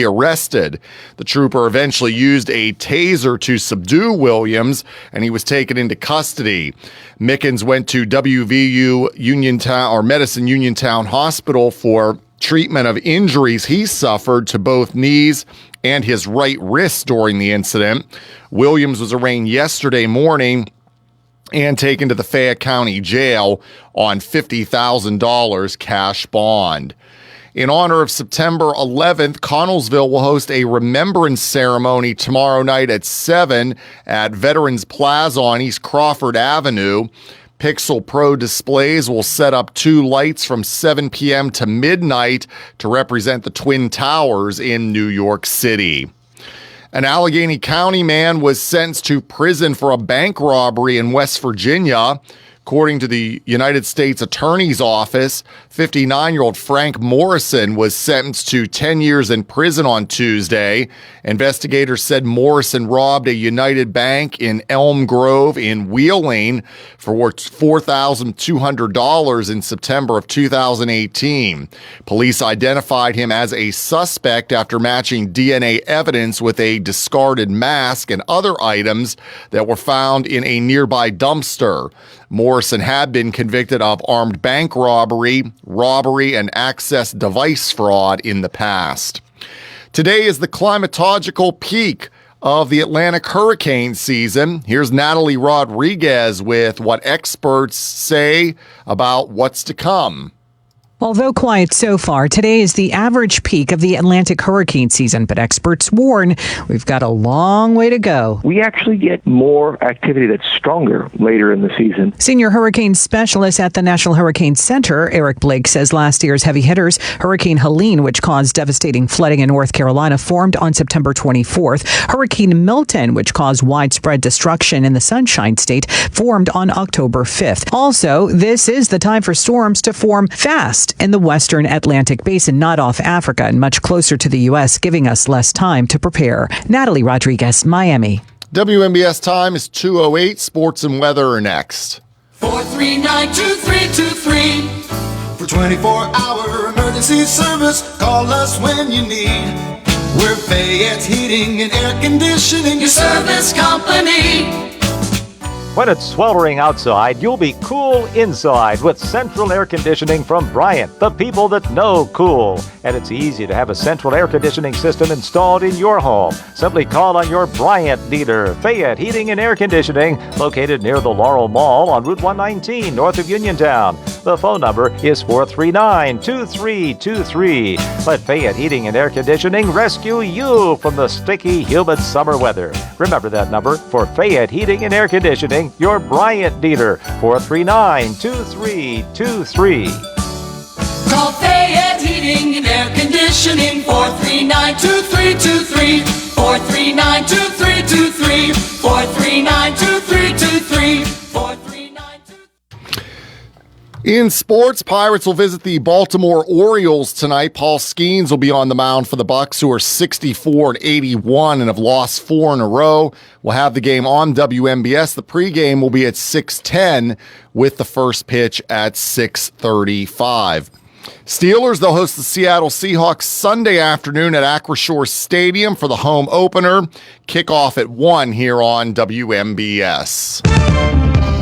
arrested. The trooper eventually used a taser to subdue Williams, and he was taken into custody. Mickens went to WVU Medicine Uniontown Hospital for treatment of injuries he suffered to both knees and his right wrist during the incident. Williams was arraigned yesterday morning and taken to the Fayette County Jail on $50,000 cash bond. In honor of September 11th, Connellsville will host a remembrance ceremony tomorrow night at 7 at Veterans Plaza on East Crawford Avenue. Pixel Pro displays will set up 2 lights from 7 p.m. to midnight to represent the Twin Towers in New York City. An Allegheny County man was sentenced to prison for a bank robbery in West Virginia. According to the United States Attorney's Office, 59-year-old Frank Morrison was sentenced to 10 years in prison on Tuesday. Investigators said Morrison robbed a United Bank in Elm Grove in Wheeling for $4,200 in September of 2018. Police identified him as a suspect after matching DNA evidence with a discarded mask and other items that were found in a nearby dumpster. Morrison had been convicted of armed bank robbery, and access device fraud in the past. Today is the climatological peak of the Atlantic hurricane season. Here's Natalie Rodriguez with what experts say about what's to come. Although quiet so far, today is the average peak of the Atlantic hurricane season, but experts warn we've got a long way to go. We actually get more activity that's stronger later in the season. Senior hurricane specialist at the National Hurricane Center, Eric Blake, says last year's heavy hitters, Hurricane Helene, which caused devastating flooding in North Carolina, formed on September 24th. Hurricane Milton, which caused widespread destruction in the Sunshine State, formed on October 5th. Also, this is the time for storms to form fast in the western Atlantic basin, not off Africa and much closer to the U.S., giving us less time to prepare. Natalie Rodriguez, Miami. WMBS time is 2:08. Sports and weather are next. 439-2323. For 24-hour emergency service, call us when you need. We're Fayette's Heating and Air Conditioning, your service company. When it's sweltering outside, you'll be cool inside with central air conditioning from Bryant, the people that know cool. And it's easy to have a central air conditioning system installed in your home. Simply call on your Bryant dealer, Fayette Heating and Air Conditioning, located near the Laurel Mall on Route 119, north of Uniontown. The phone number is 439-2323. Let Fayette Heating and Air Conditioning rescue you from the sticky, humid summer weather. Remember that number for Fayette Heating and Air Conditioning, your Bryant dealer, 439-2323. Call Fayette Heating and Air Conditioning, 439-2323. 439-2323. 439-2323. In sports, Pirates will visit the Baltimore Orioles tonight. Paul Skeens will be on the mound for the Bucks, who are 64-81 and have lost 4 in a row. We'll have the game on WMBS. The pregame will be at 6:10 with the first pitch at 6:35. Steelers, they'll host the Seattle Seahawks Sunday afternoon at Acrisure Stadium for the home opener. Kickoff at 1 here on WMBS.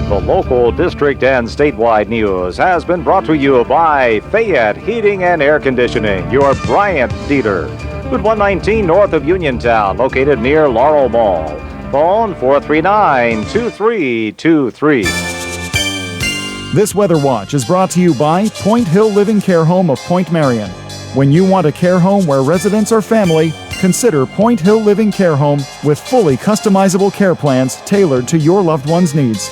The local, district, and statewide news has been brought to you by Fayette Heating and Air Conditioning, your Bryant dealer. Route 119 north of Uniontown, located near Laurel Mall. Phone 439-2323. This Weather Watch is brought to you by Point Hill Living Care Home of Point Marion. When you want a care home where residents are family, consider Point Hill Living Care Home with fully customizable care plans tailored to your loved one's needs.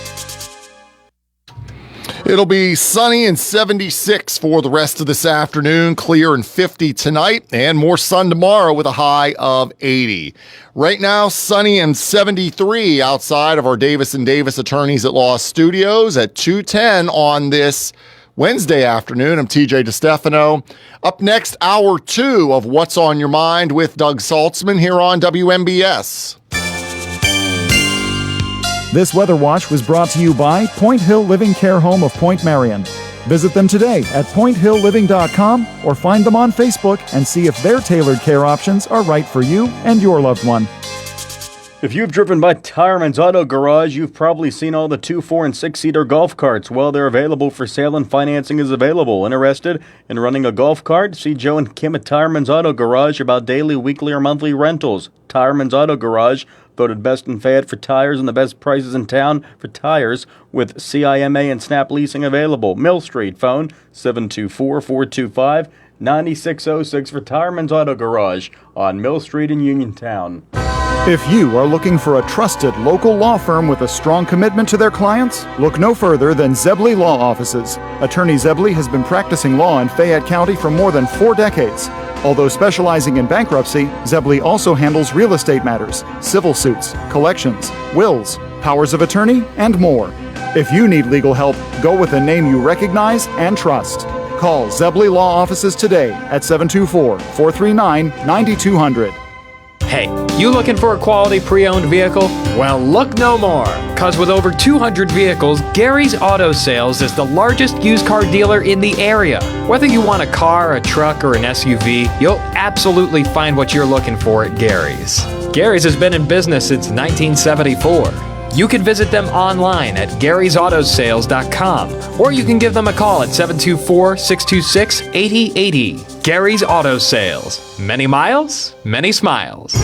It'll be sunny and 76 for the rest of this afternoon, clear and 50 tonight, and more sun tomorrow with a high of 80. Right now, sunny and 73 outside of our Davis & Davis Attorneys at Law Studios at 2:10 on this Wednesday afternoon. I'm TJ DeStefano. Up next, hour 2 of What's on Your Mind with Doug Saltzman here on WMBS. This Weather Watch was brought to you by Point Hill Living Care Home of Point Marion. Visit them today at pointhillliving.com or find them on Facebook and see if their tailored care options are right for you and your loved one. If you've driven by Tireman's Auto Garage, you've probably seen all the 2-, 4-, and 6-seater golf carts. Well, they're available for sale and financing is available. Interested in running a golf cart? See Joe and Kim at Tireman's Auto Garage about daily, weekly, or monthly rentals. Tireman's Auto Garage, voted best in Fayette for tires and the best prices in town for tires with CIMA and Snap Leasing available. Mill Street, phone 724-425-9606 for Tireman's Auto Garage on Mill Street in Uniontown. If you are looking for a trusted local law firm with a strong commitment to their clients, look no further than Zebley Law Offices. Attorney Zebley has been practicing law in Fayette County for more than 4 decades. Although specializing in bankruptcy, Zebley also handles real estate matters, civil suits, collections, wills, powers of attorney, and more. If you need legal help, go with a name you recognize and trust. Call Zebley Law Offices today at 724-439-9200. Hey, you looking for a quality pre-owned vehicle? Well, look no more, because with over 200 vehicles, Gary's Auto Sales is the largest used car dealer in the area. Whether you want a car, a truck, or an SUV, you'll absolutely find what you're looking for at Gary's. Gary's has been in business since 1974. You can visit them online at Gary'sAutoSales.com, or you can give them a call at 724-626-8080. Gary's Auto Sales. Many miles, many smiles.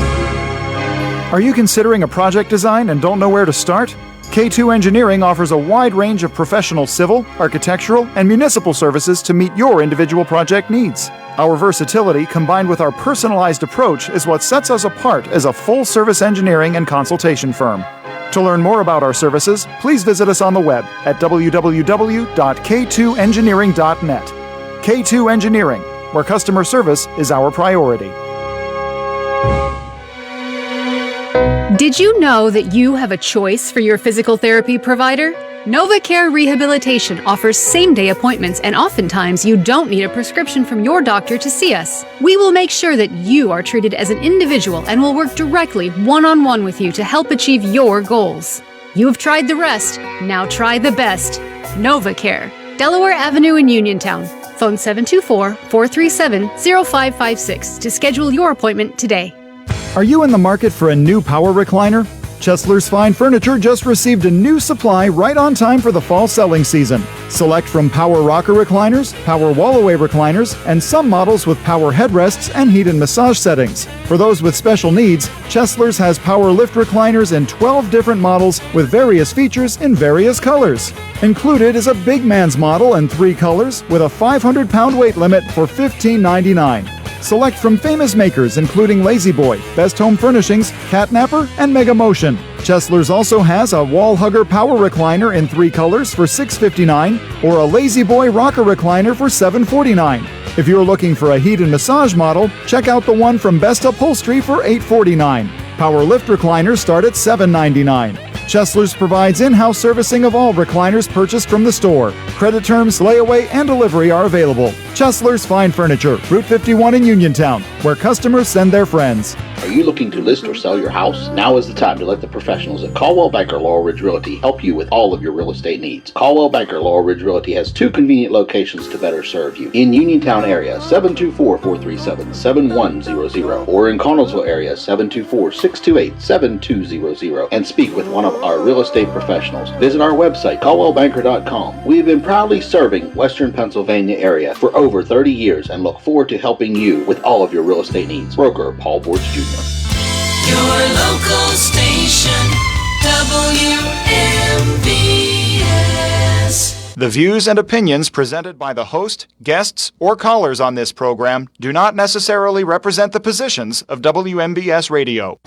Are you considering a project design and don't know where to start? K2 Engineering offers a wide range of professional civil, architectural, and municipal services to meet your individual project needs. Our versatility combined with our personalized approach is what sets us apart as a full-service engineering and consultation firm. To learn more about our services, please visit us on the web at www.k2engineering.net. K2 Engineering, where customer service is our priority. Did you know that you have a choice for your physical therapy provider? NovaCare Rehabilitation offers same-day appointments, and oftentimes you don't need a prescription from your doctor to see us. We will make sure that you are treated as an individual and will work directly one-on-one with you to help achieve your goals. You have tried the rest, now try the best. NovaCare, Delaware Avenue in Uniontown. Phone 724-437-0556 to schedule your appointment today. Are you in the market for a new power recliner? Chesler's Fine Furniture just received a new supply right on time for the fall selling season. Select from power rocker recliners, power wall-away recliners, and some models with power headrests and heat and massage settings. For those with special needs, Chesler's has power lift recliners in 12 different models with various features in various colors. Included is a big man's model in 3 colors with a 500-pound weight limit for $15.99. Select from famous makers including La-Z-Boy, Best Home Furnishings, Catnapper, and Mega Motion. Chesler's also has a wall hugger power recliner in 3 colors for $6.59 or a La-Z-Boy rocker recliner for $7.49. If you're looking for a heat and massage model, check out the one from Best Upholstery for $8.49. Power lift recliners start at $7.99. Chesler's provides in-house servicing of all recliners purchased from the store. Credit terms, layaway, and delivery are available. Chesler's Fine Furniture, Route 51 in Uniontown, where customers send their friends. Are you looking to list or sell your house? Now is the time to let the professionals at Caldwell Banker Laurel Ridge Realty help you with all of your real estate needs. Caldwell Banker Laurel Ridge Realty has 2 convenient locations to better serve you. In Uniontown area, 724-437-7100, or in Connellsville area, 724-628-7200, and speak with one of our real estate professionals. Visit our website, caldwellbanker.com. We have been proudly serving Western Pennsylvania area for over 30 years and look forward to helping you with all of your real estate needs. Broker Paul Bortz Jr. Your local station, WMVS. The views and opinions presented by the host, guests, or callers on this program do not necessarily represent the positions of WMBS Radio.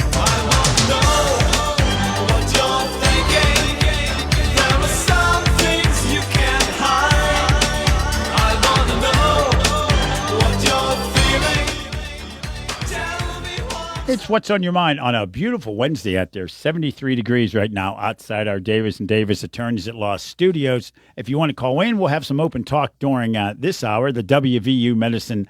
It's What's on Your Mind on a beautiful Wednesday out there. 73 degrees right now outside our Davis & Davis Attorneys at Law studios. If you want to call in, we'll have some open talk during this hour. The WVU Medicine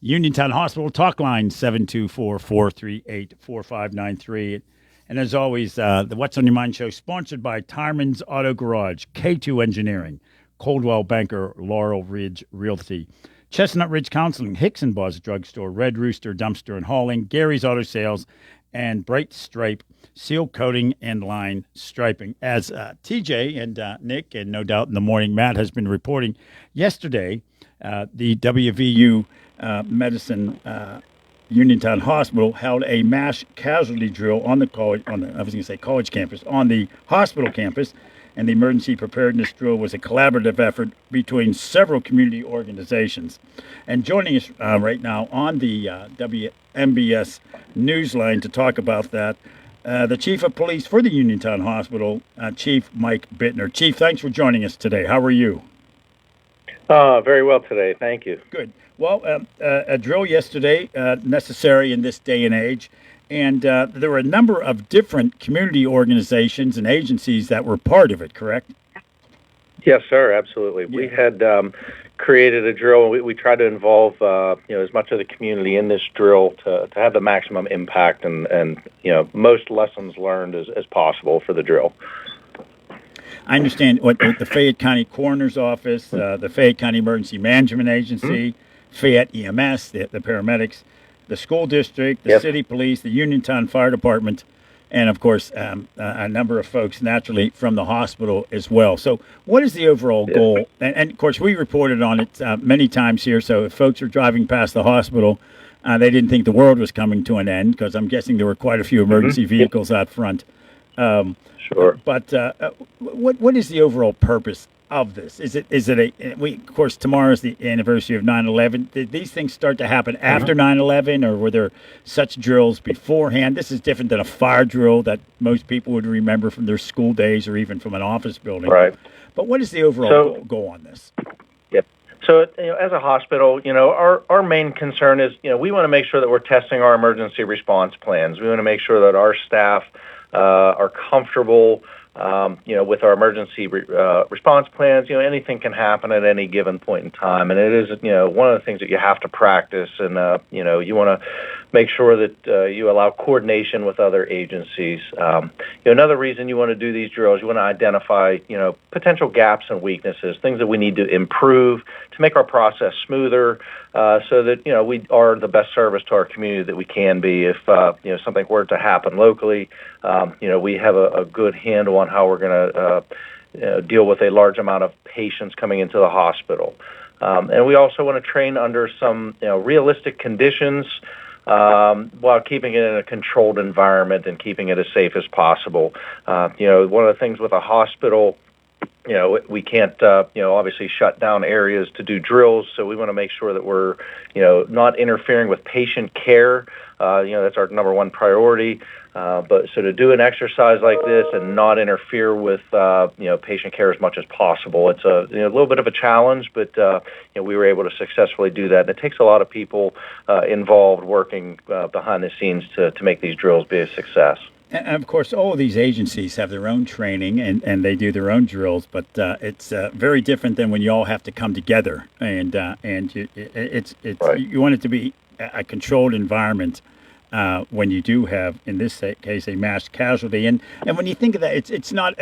Uniontown Hospital talk line, 724-438-4593. And as always, the What's on Your Mind show sponsored by Tireman's Auto Garage, K2 Engineering, Coldwell Banker, Laurel Ridge Realty, Chestnut Ridge Counseling, Hickson Buzz Drugstore, Red Rooster Dumpster and Hauling, Gary's Auto Sales, and Bright Stripe Seal Coating and Line Striping. As TJ and Nick, and no doubt in the morning, Matt has been reporting yesterday, the WVU Medicine Uniontown Hospital held a mass casualty drill on the college campus, on the hospital campus. And the emergency preparedness drill was a collaborative effort between several community organizations. And joining us right now on the WMBS Newsline to talk about that, the Chief of Police for the Uniontown Hospital, Chief Mike Bittner. Chief, thanks for joining us today. How are you? Very well today. Thank you. Good. Well, a drill yesterday, necessary in this day and age. And there were a number of different community organizations and agencies that were part of it, correct? Yes, sir. Absolutely. Yeah. We had created a drill. We tried to involve as much of the community in this drill to have the maximum impact and most lessons learned as possible for the drill. I understand what the Fayette County Coroner's Office, the Fayette County Emergency Management Agency, Fayette EMS, the paramedics, the school district, the city police, the Uniontown Fire Department, and, of course, a number of folks, naturally, from the hospital as well. So what is the overall goal? And, of course, we reported on it many times here, so if folks are driving past the hospital, they didn't think the world was coming to an end, because I'm guessing there were quite a few emergency vehicles out front. Sure. But what is the overall purpose of this? Is it of course, tomorrow is the anniversary of 9/11. Did these things start to happen after 9/11, or were there such drills beforehand? This is different than a fire drill that most people would remember from their school days or even from an office building. Right. But what is the overall goal on this? Yep. So, as a hospital, our main concern is, we want to make sure that we're testing our emergency response plans. We want to make sure that our staff are comfortable, with our emergency response plans. Anything can happen at any given point in time, and it is, one of the things that you have to practice. And you want to make sure that you allow coordination with other agencies. Another reason you want to do these drills, you want to identify, potential gaps and weaknesses, things that we need to improve to make our process smoother, so that we are the best service to our community that we can be. If something were to happen locally, we have a good handle on how we're going to deal with a large amount of patients coming into the hospital. And we also want to train under some realistic conditions, while keeping it in a controlled environment and keeping it as safe as possible. One of the things with a hospital, we can't, obviously shut down areas to do drills, so we want to make sure that we're, not interfering with patient care. That's our number one priority. But so to do an exercise like this and not interfere with, patient care as much as possible, it's a little bit of a challenge, but, we were able to successfully do that. And it takes a lot of people involved working behind the scenes to make these drills be a success. And of course, all of these agencies have their own training and they do their own drills, but it's very different than when you all have to come together. And it's right. You want it to be a controlled environment when you do have, in this case, a mass casualty. And when you think of that, it's not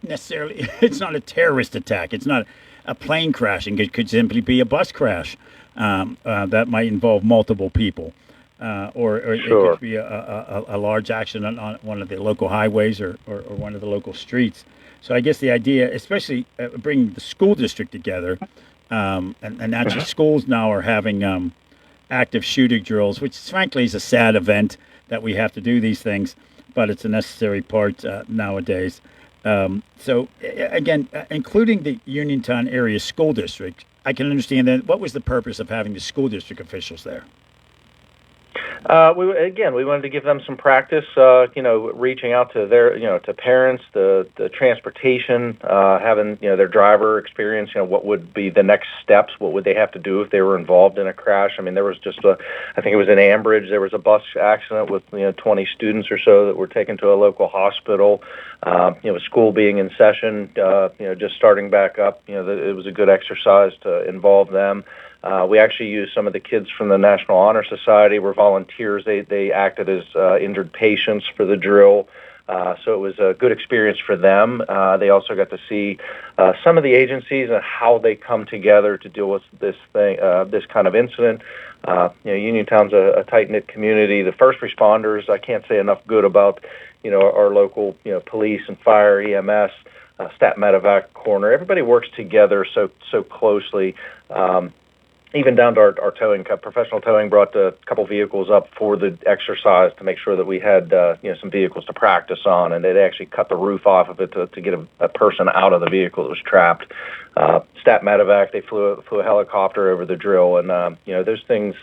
necessarily it's not a terrorist attack. It's not a plane crashing. It could simply be a bus crash that might involve multiple people. Or sure. It could be a large accident on one of the local highways or one of the local streets. So I guess the idea, especially bringing the school district together, and actually schools now are having active shooting drills, which frankly is a sad event that we have to do these things, but it's a necessary part nowadays. So again, including the Uniontown area school district, I can understand that. What was the purpose of having the school district officials there? We wanted to give them some practice, reaching out to their, to parents, the transportation, having, their driver experience, what would be the next steps, what would they have to do if they were involved in a crash. I mean, there was just I think it was in Ambridge, there was a bus accident with, 20 students or so that were taken to a local hospital. School being in session, just starting back up, it was a good exercise to involve them. We actually used some of the kids from the National Honor Society were volunteers. They acted as injured patients for the drill. So it was a good experience for them. They also got to see some of the agencies and how they come together to deal with this thing, this kind of incident. Uniontown's a tight-knit community. The first responders, I can't say enough good about, our local, police and fire, EMS, Stat Medevac corner. Everybody works together so closely. Even down to our towing, professional towing brought a couple vehicles up for the exercise to make sure that we had some vehicles to practice on, and they actually cut the roof off of it to get a person out of the vehicle that was trapped. Stat Medevac, they flew a helicopter over the drill, and those things,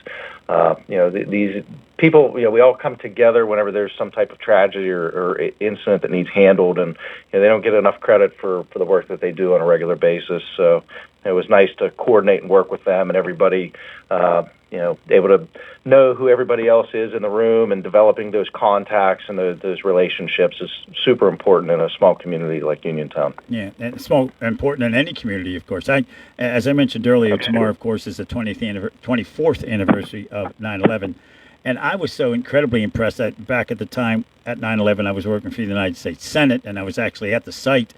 these people, we all come together whenever there's some type of tragedy or incident that needs handled, and they don't get enough credit for the work that they do on a regular basis. So it was nice to coordinate and work with them, and everybody, able to know who everybody else is in the room, and developing those contacts and those relationships is super important in a small community like Uniontown. Yeah, and it's important in any community, of course. As I mentioned earlier, tomorrow, of course, is the 24th anniversary of 9/11. And I was so incredibly impressed that back at the time at 9/11, I was working for the United States Senate, and I was actually at the site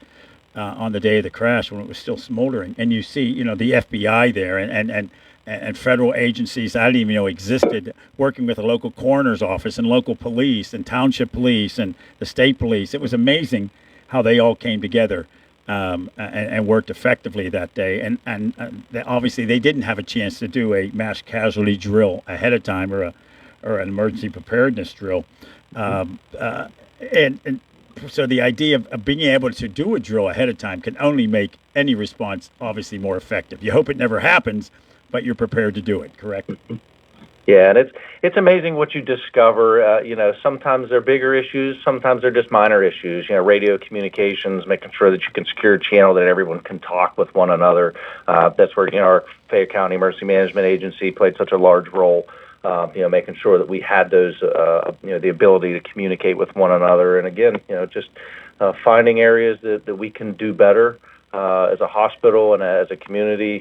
on the day of the crash when it was still smoldering. And you see, the FBI there and federal agencies I didn't even know existed, working with the local coroner's office and local police and township police and the state police. It was amazing how they all came together and worked effectively that day. And obviously they didn't have a chance to do a mass casualty drill ahead of time or an emergency preparedness drill. And So the idea of being able to do a drill ahead of time can only make any response obviously more effective. You hope it never happens, but you're prepared to do it, correct? Yeah, and it's amazing what you discover. Sometimes they're bigger issues, sometimes they're just minor issues. Radio communications, making sure that you can secure a channel that everyone can talk with one another. That's where our Fayette County Emergency Management Agency played such a large role. Making sure that we had those, the ability to communicate with one another, and again, just finding areas that we can do better. As a hospital and as a community,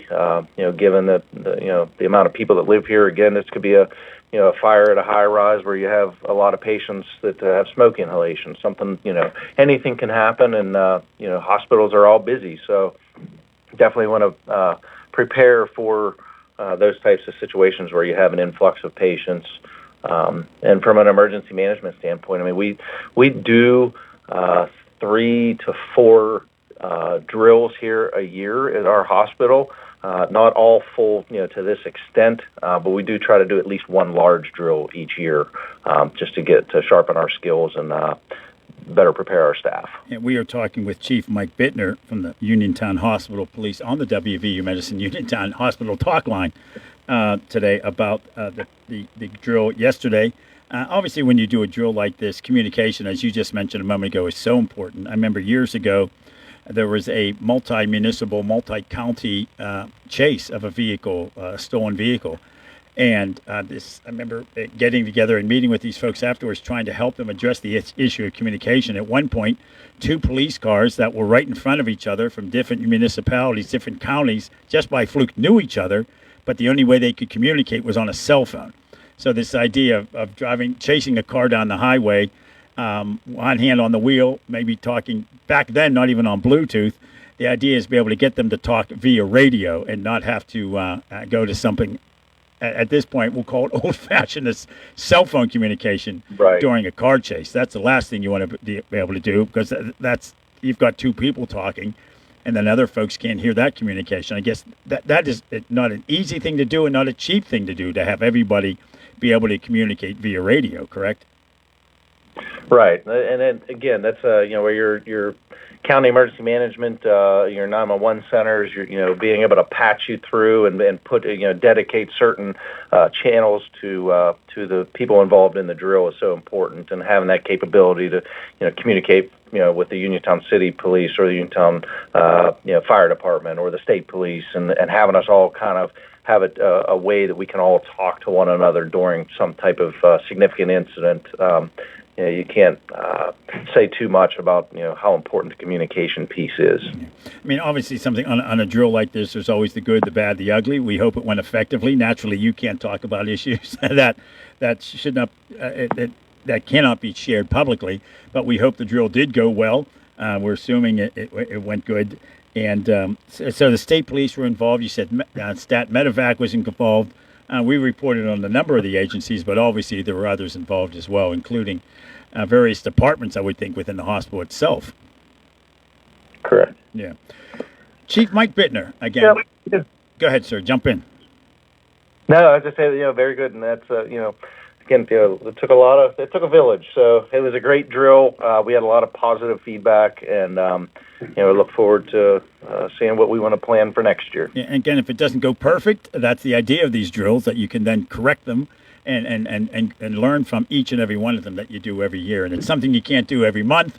given that the amount of people that live here, again, this could be a fire at a high rise where you have a lot of patients that have smoke inhalation. Something, anything can happen, and hospitals are all busy, so definitely want to prepare for those types of situations where you have an influx of patients. And from an emergency management standpoint, I mean, we do 3 to 4. Drills here a year at our hospital, not all full, to this extent, but we do try to do at least one large drill each year, just to sharpen our skills and better prepare our staff. And we are talking with Chief Mike Bittner from the Uniontown Hospital Police on the WVU Medicine Uniontown Hospital talk line today about the drill yesterday. Obviously, when you do a drill like this, communication, as you just mentioned a moment ago, is so important. I remember years ago, there was a multi-municipal, multi-county chase of a vehicle, a stolen vehicle. And I remember getting together and meeting with these folks afterwards, trying to help them address the issue of communication. At one point, 2 police cars that were right in front of each other from different municipalities, different counties, just by fluke knew each other, but the only way they could communicate was on a cell phone. So this idea of chasing a car down the highway, one hand on the wheel, maybe talking back then, not even on Bluetooth. The idea is to be able to get them to talk via radio and not have to go to something at this point we'll call it old-fashioned as cell phone communication during a car chase. That's the last thing you want to be able to do, because that's you've got 2 people talking, and then other folks can't hear that communication. I guess that is not an easy thing to do and not a cheap thing to do, to have everybody be able to communicate via radio, correct? Right, and then again, that's where your county emergency management, your 911 centers, being able to patch you through and put dedicate certain channels to the people involved in the drill is so important, and having that capability to communicate with the Uniontown City Police or the Uniontown Fire Department or the state police, and having us all kind of have a way that we can all talk to one another during some type of significant incident. You can't say too much about how important the communication piece is. I mean, obviously, something on a drill like this, there's always the good, the bad, the ugly. We hope it went effectively. Naturally, you can't talk about issues that should not that cannot be shared publicly. But we hope the drill did go well. We're assuming it went good. And so the state police were involved. You said Stat Medevac was involved. We reported on a number of the agencies, but obviously there were others involved as well, including various departments, I would think, within the hospital itself. Correct. Yeah. Chief Mike Bittner, again. Yeah. Go ahead, sir. Jump in. No, I just say very good, and that's again, it took a village, so it was a great drill. We had a lot of positive feedback, and look forward to seeing what we want to plan for next year. Yeah, and again, if it doesn't go perfect, that's the idea of these drills, that you can then correct them and learn from each and every one of them that you do every year. And it's something you can't do every month,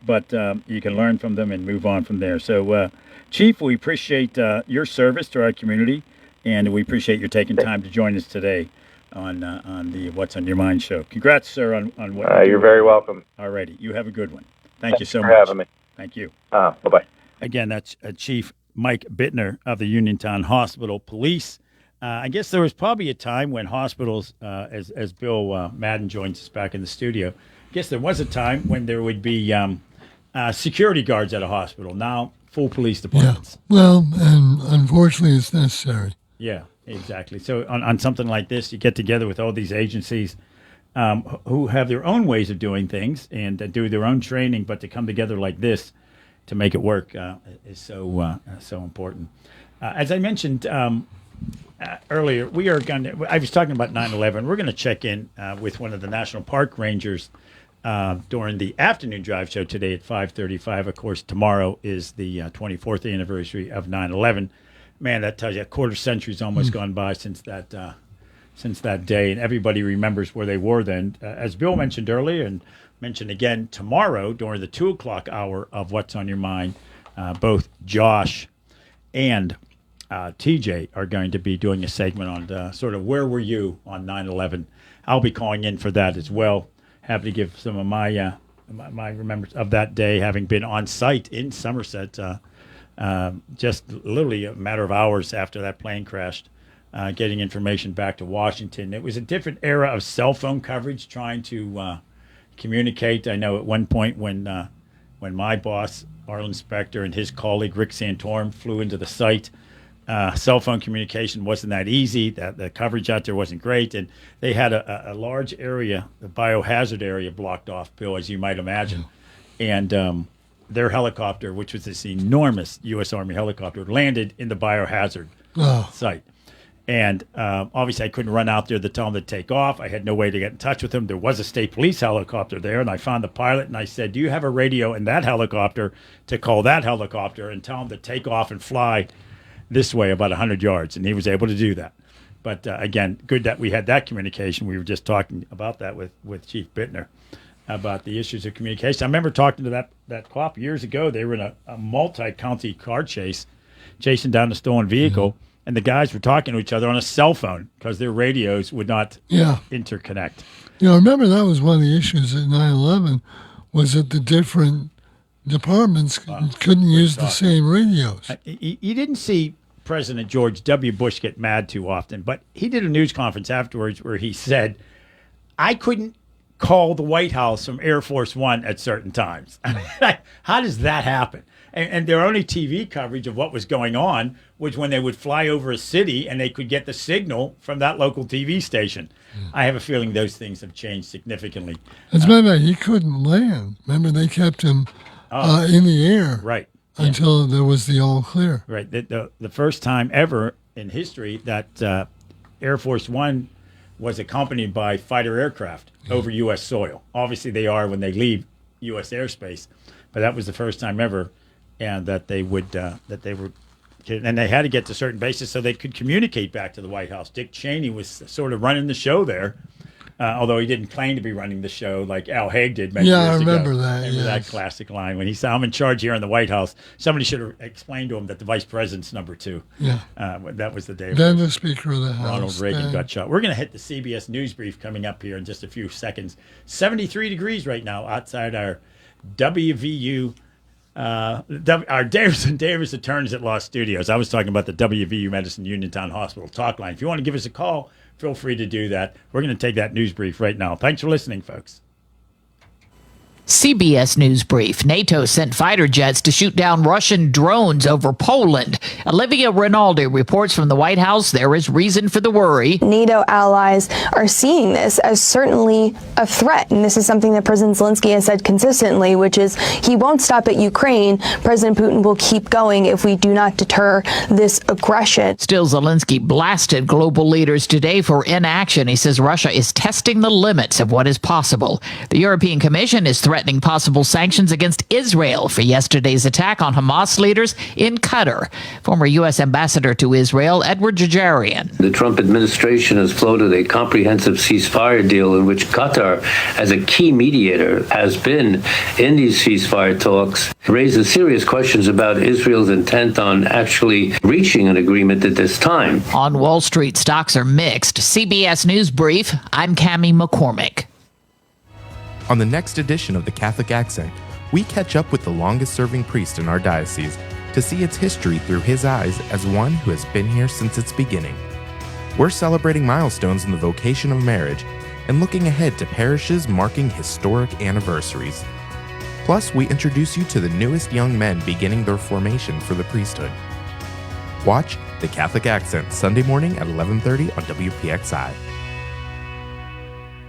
but you can learn from them and move on from there. So, Chief, we appreciate your service to our community, and we appreciate you taking time to join us today on the What's on Your Mind show. Congrats, sir, on what you're very welcome. All righty. You have a good one. Thank you so much for having me. Thank you. Bye-bye. Again, that's Chief Mike Bittner of the Uniontown Hospital Police. I guess there was probably a time when hospitals, as Bill Madden joins us back in the studio, I guess there was a time when there would be security guards at a hospital. Now, full police departments. Yeah. Well, and unfortunately, it's necessary. Yeah, exactly. So on something like this, you get together with all these agencies who have their own ways of doing things and do their own training, but to come together like this to make it work is so important. As I mentioned earlier, I was talking about 9/11. We're going to check in with one of the National Park Rangers during the afternoon drive show today at 5:35. Of course, tomorrow is the 24th anniversary of 9/11. Man, that tells you a quarter century's almost gone by since that day, and everybody remembers where they were then. As Bill mentioned earlier, and mentioned again tomorrow during the 2 o'clock hour of What's on Your Mind, both Josh and TJ are going to be doing a segment on sort of where were you on 9/11. I'll be calling in for that as well. Happy to give some of my my remembrance of that day, having been on site in Somerset just literally a matter of hours after that plane crashed, getting information back to Washington. It was a different era of cell phone coverage, trying to communicate. I know at one point when my boss, Arlen Specter, and his colleague Rick Santorum flew into the site, cell phone communication wasn't that easy. The coverage out there wasn't great, and they had a large area, the biohazard area, blocked off, Bill, as you might imagine. And their helicopter, which was this enormous U.S. Army helicopter, landed in the biohazard site. And obviously, I couldn't run out there to tell them to take off. I had no way to get in touch with them. There was a state police helicopter there, and I found the pilot, and I said, do you have a radio in that helicopter to call that helicopter and tell them to take off and fly this way about 100 yards? And he was able to do that. But again, good that we had that communication. We were just talking about that with Chief Bittner about the issues of communication. I remember talking to that cop years ago. They were in a multi-county car chase, chasing down a stolen vehicle. Mm-hmm. And the guys were talking to each other on a cell phone because their radios would not interconnect. You know, remember that was one of the issues at 9/11 was that the different departments couldn't use the same radios. You didn't see President George W. Bush get mad too often, but he did a news conference afterwards where he said, I couldn't call the White House from Air Force One at certain times. How does that happen? And their only TV coverage of what was going on was when they would fly over a city and they could get the signal from that local TV station. I have a feeling those things have changed significantly. As a matter of fact, he couldn't land. Remember, they kept him in the air until there was the all clear. Right. The first time ever in history that Air Force One was accompanied by fighter aircraft over U.S. soil. Obviously, they are when they leave U.S. airspace, but that was the first time ever. And that they were, and they had to get to certain bases so they could communicate back to the White House. Dick Cheney was sort of running the show there, although he didn't claim to be running the show like Al Haig did many years ago. I remember that. Remember that classic line when he said, "I'm in charge here in the White House." Somebody should have explained to him that the vice president's number 2. Yeah, that was the day. Then the Speaker of the House, Ronald Reagan, got shot. We're going to hit the CBS News Brief coming up here in just a few seconds. 73 degrees right now outside our WVU. Our Davis Attorneys at Law Studios. I was talking about the WVU Medicine Uniontown Hospital talk line. If you want to give us a call, feel free to do that. We're going to take that news brief right now. Thanks for listening, folks. CBS News Brief. NATO sent fighter jets to shoot down Russian drones over Poland. Olivia Rinaldi reports from the White House there is reason for the worry. NATO allies are seeing this as certainly a threat. And this is something that President Zelensky has said consistently, which is he won't stop at Ukraine. President Putin will keep going if we do not deter this aggression. Still, Zelensky blasted global leaders today for inaction. He says Russia is testing the limits of what is possible. The European Commission is threatening possible sanctions against Israel for yesterday's attack on Hamas leaders in Qatar. Former U.S. Ambassador to Israel, Edward Jajarian. The Trump administration has floated a comprehensive ceasefire deal in which Qatar, as a key mediator, has been in these ceasefire talks, raises serious questions about Israel's intent on actually reaching an agreement at this time. On Wall Street, stocks are mixed. CBS News Brief, I'm Cammie McCormick. On the next edition of The Catholic Accent, we catch up with the longest-serving priest in our diocese to see its history through his eyes as one who has been here since its beginning. We're celebrating milestones in the vocation of marriage and looking ahead to parishes marking historic anniversaries. Plus, we introduce you to the newest young men beginning their formation for the priesthood. Watch The Catholic Accent Sunday morning at 11:30 on WPXI.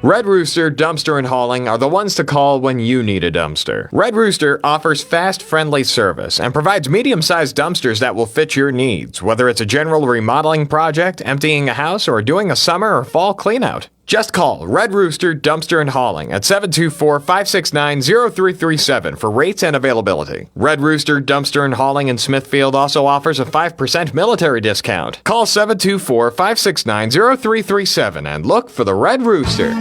Red Rooster Dumpster and Hauling are the ones to call when you need a dumpster. Red Rooster offers fast, friendly service and provides medium-sized dumpsters that will fit your needs, whether it's a general remodeling project, emptying a house, or doing a summer or fall cleanout. Just call Red Rooster Dumpster and Hauling at 724-569-0337 for rates and availability. Red Rooster Dumpster and Hauling in Smithfield also offers a 5% military discount. Call 724-569-0337 and look for the Red Rooster.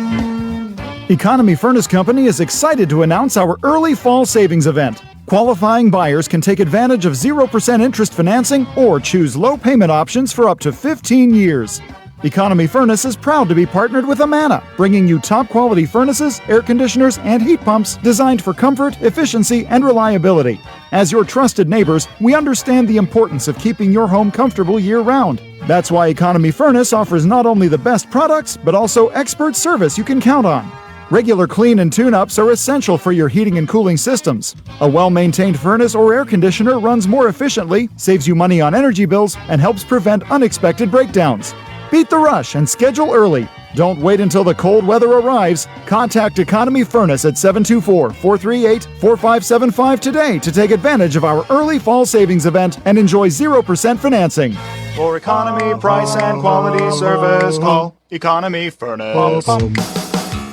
Economy Furnace Company is excited to announce our early fall savings event. Qualifying buyers can take advantage of 0% interest financing or choose low payment options for up to 15 years. Economy Furnace is proud to be partnered with Amana, bringing you top-quality furnaces, air conditioners, and heat pumps designed for comfort, efficiency, and reliability. As your trusted neighbors, we understand the importance of keeping your home comfortable year-round. That's why Economy Furnace offers not only the best products, but also expert service you can count on. Regular clean and tune-ups are essential for your heating and cooling systems. A well-maintained furnace or air conditioner runs more efficiently, saves you money on energy bills, and helps prevent unexpected breakdowns. Beat the rush and schedule early. Don't wait until the cold weather arrives. Contact Economy Furnace at 724-438-4575 today to take advantage of our early fall savings event and enjoy 0% financing. For economy, price, and quality service, call Economy Furnace.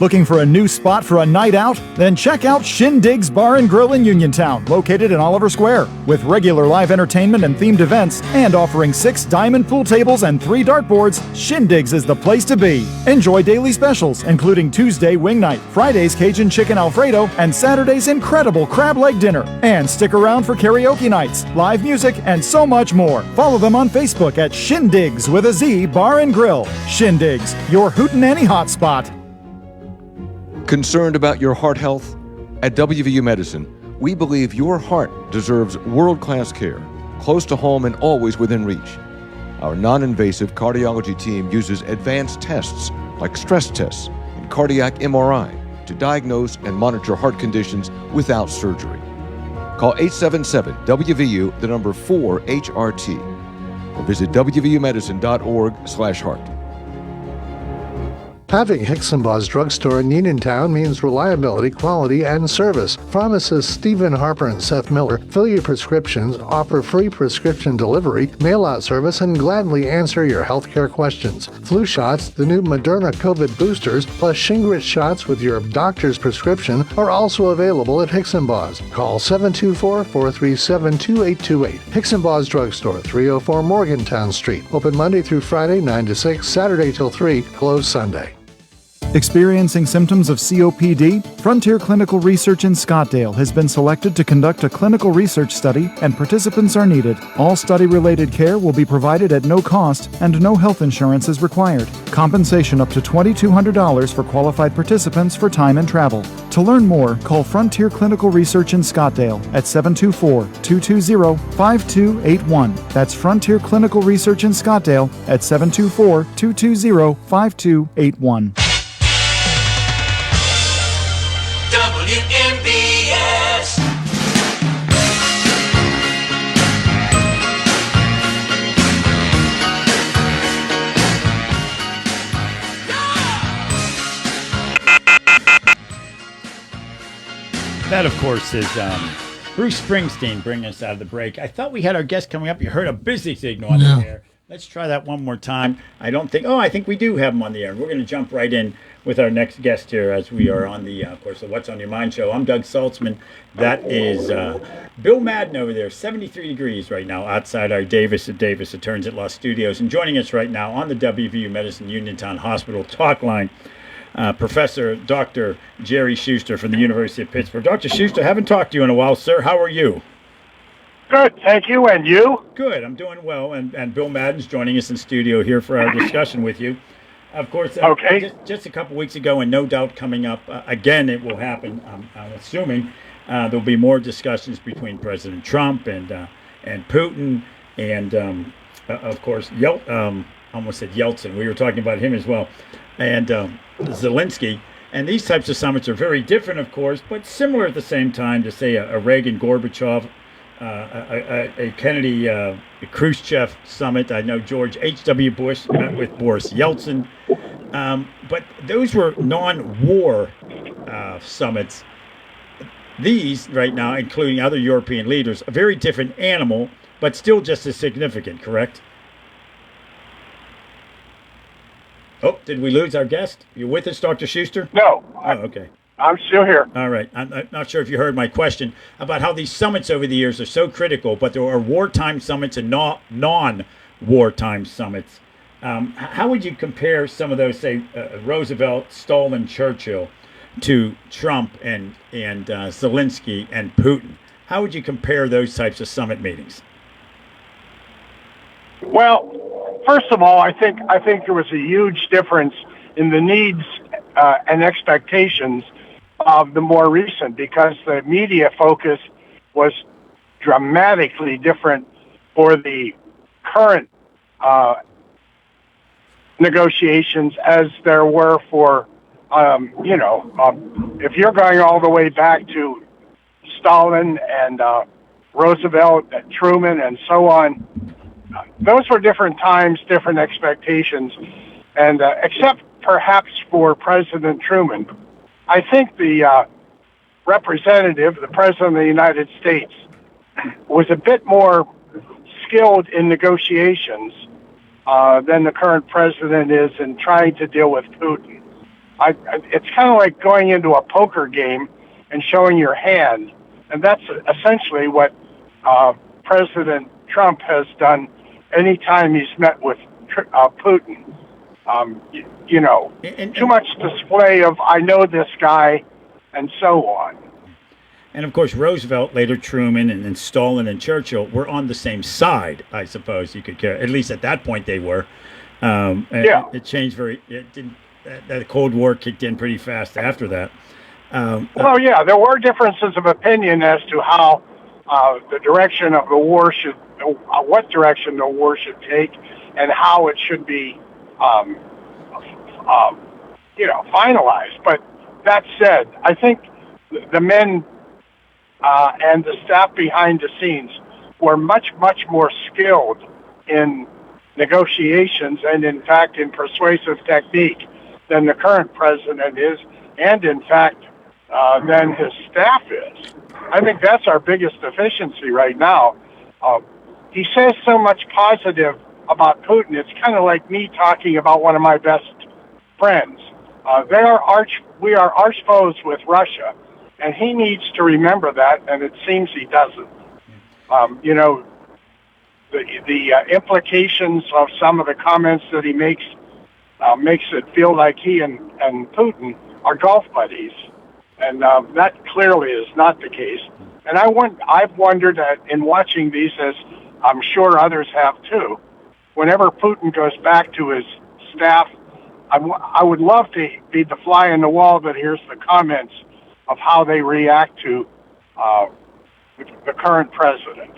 Looking for a new spot for a night out? Then check out Shindig's Bar and Grill in Uniontown, located in Oliver Square. With regular live entertainment and themed events, and offering 6 diamond pool tables and 3 dartboards, Shindig's is the place to be. Enjoy daily specials, including Tuesday wing night, Friday's Cajun chicken Alfredo, and Saturday's incredible crab leg dinner. And stick around for karaoke nights, live music, and so much more. Follow them on Facebook at Shindig's with a Z Bar and Grill. Shindig's, your hootenanny hotspot. Concerned about your heart health? At WVU Medicine, we believe your heart deserves world-class care, close to home and always within reach. Our non-invasive cardiology team uses advanced tests like stress tests and cardiac MRI to diagnose and monitor heart conditions without surgery. Call 877-WVU, the number 4HRT, or visit wvumedicine.org/heart. Having Hicksonbaugh's Drugstore in Uniontown means reliability, quality, and service. Pharmacists Stephen Harper and Seth Miller fill your prescriptions, offer free prescription delivery, mail-out service, and gladly answer your healthcare questions. Flu shots, the new Moderna COVID boosters, plus Shingrix shots with your doctor's prescription are also available at Hicksonbaugh's. Call 724-437-2828. Hicksonbaugh's Drugstore, 304 Morgantown Street. Open Monday through Friday, 9 to 6, Saturday till 3, closed Sunday. Experiencing symptoms of COPD? Frontier Clinical Research in Scottdale has been selected to conduct a clinical research study, and participants are needed. All study-related care will be provided at no cost, and no health insurance is required. Compensation up to $2,200 for qualified participants for time and travel. To learn more, call Frontier Clinical Research in Scottdale at 724-220-5281. That's Frontier Clinical Research in Scottdale at 724-220-5281. WMBS. That, of course, is Bruce Springsteen bringing us out of the break. I thought we had our guest coming up. You heard a busy signal on the air. Let's try that one more time. I think we do have him on the air. We're going to jump right in with our next guest here as we are on the, of course, the What's on Your Mind show. I'm Doug Saltzman. That is Bill Madden over there, 73 degrees right now outside our Davis at Turns at Law Studios. And joining us right now on the WVU Medicine Uniontown Hospital talk line, Professor Dr. Jerry Schuster from the University of Pittsburgh. Dr. Schuster, haven't talked to you in a while, sir. How are you? Good, thank you. And you? Good, I'm doing well. And Bill Madden's joining us in studio here for our discussion with you. Of course, just a couple weeks ago, and no doubt coming up again, it will happen. I'm assuming there'll be more discussions between President Trump and Putin, and of course, almost said Yeltsin. We were talking about him as well, and Zelensky. And these types of summits are very different, of course, but similar at the same time to say a Reagan-Gorbachev, a Kennedy Khrushchev summit. I know George H.W. Bush met with Boris Yeltsin. But those were non-war summits. These, right now, including other European leaders, a very different animal, but still just as significant, correct? Oh, did we lose our guest? You with us, Dr. Schuster? No. Oh, okay. I'm still here. All right. I'm not sure if you heard my question about how these summits over the years are so critical, but there are wartime summits and non-wartime summits. How would you compare some of those, say, Roosevelt, Stalin, Churchill, to Trump and Zelensky and Putin? How would you compare those types of summit meetings? Well, first of all, I think there was a huge difference in the needs and expectations of the more recent, because the media focus was dramatically different for the current negotiations as there were for, if you're going all the way back to Stalin and Roosevelt and Truman and so on, those were different times, different expectations, and except perhaps for President Truman, I think the representative, the President of the United States, was a bit more skilled in negotiations than the current president is in trying to deal with Putin. It's kind of like going into a poker game and showing your hand, and that's essentially what President Trump has done anytime he's met with Putin. Too much display of, I know this guy, and so on. And of course, Roosevelt, later Truman, and then Stalin and Churchill were on the same side, I suppose you could care. At least at that point they were. It changed the Cold War kicked in pretty fast after that. There were differences of opinion as to how the direction of the war should, what direction the war should take, and how it should be, finalized. But that said, I think the men and the staff behind the scenes were much, much more skilled in negotiations and, in fact, in persuasive technique than the current president is, and, in fact, than his staff is. I think that's our biggest deficiency right now. He says so much positive about Putin. It's kind of like me talking about one of my best friends. We are arch foes with Russia, and he needs to remember that, and it seems he doesn't. The implications of some of the comments that he makes it feel like he and Putin are golf buddies, and that clearly is not the case. And I've wondered in watching these, as I'm sure others have too, whenever Putin goes back to his staff, I would love to be the fly in the wall that hears the comments of how they react to the current president.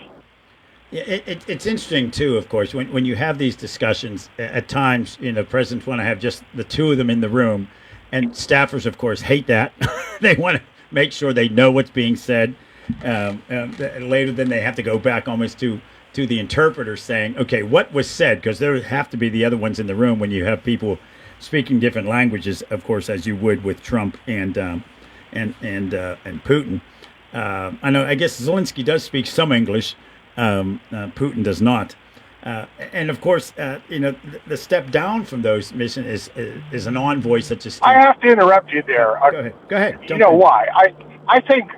Yeah, it's interesting too, of course, when you have these discussions. At times, presidents want to have just the two of them in the room, and staffers, of course, hate that. They want to make sure they know what's being said. Later, then they have to go back almost to the interpreter saying, okay, what was said? Because there have to be the other ones in the room when you have people speaking different languages, of course, as you would with Trump and Putin. I guess Zelensky does speak some English. Putin does not. And of course, the step down from those missions is an envoy such as. I have to interrupt you there. Go ahead. You know why? I think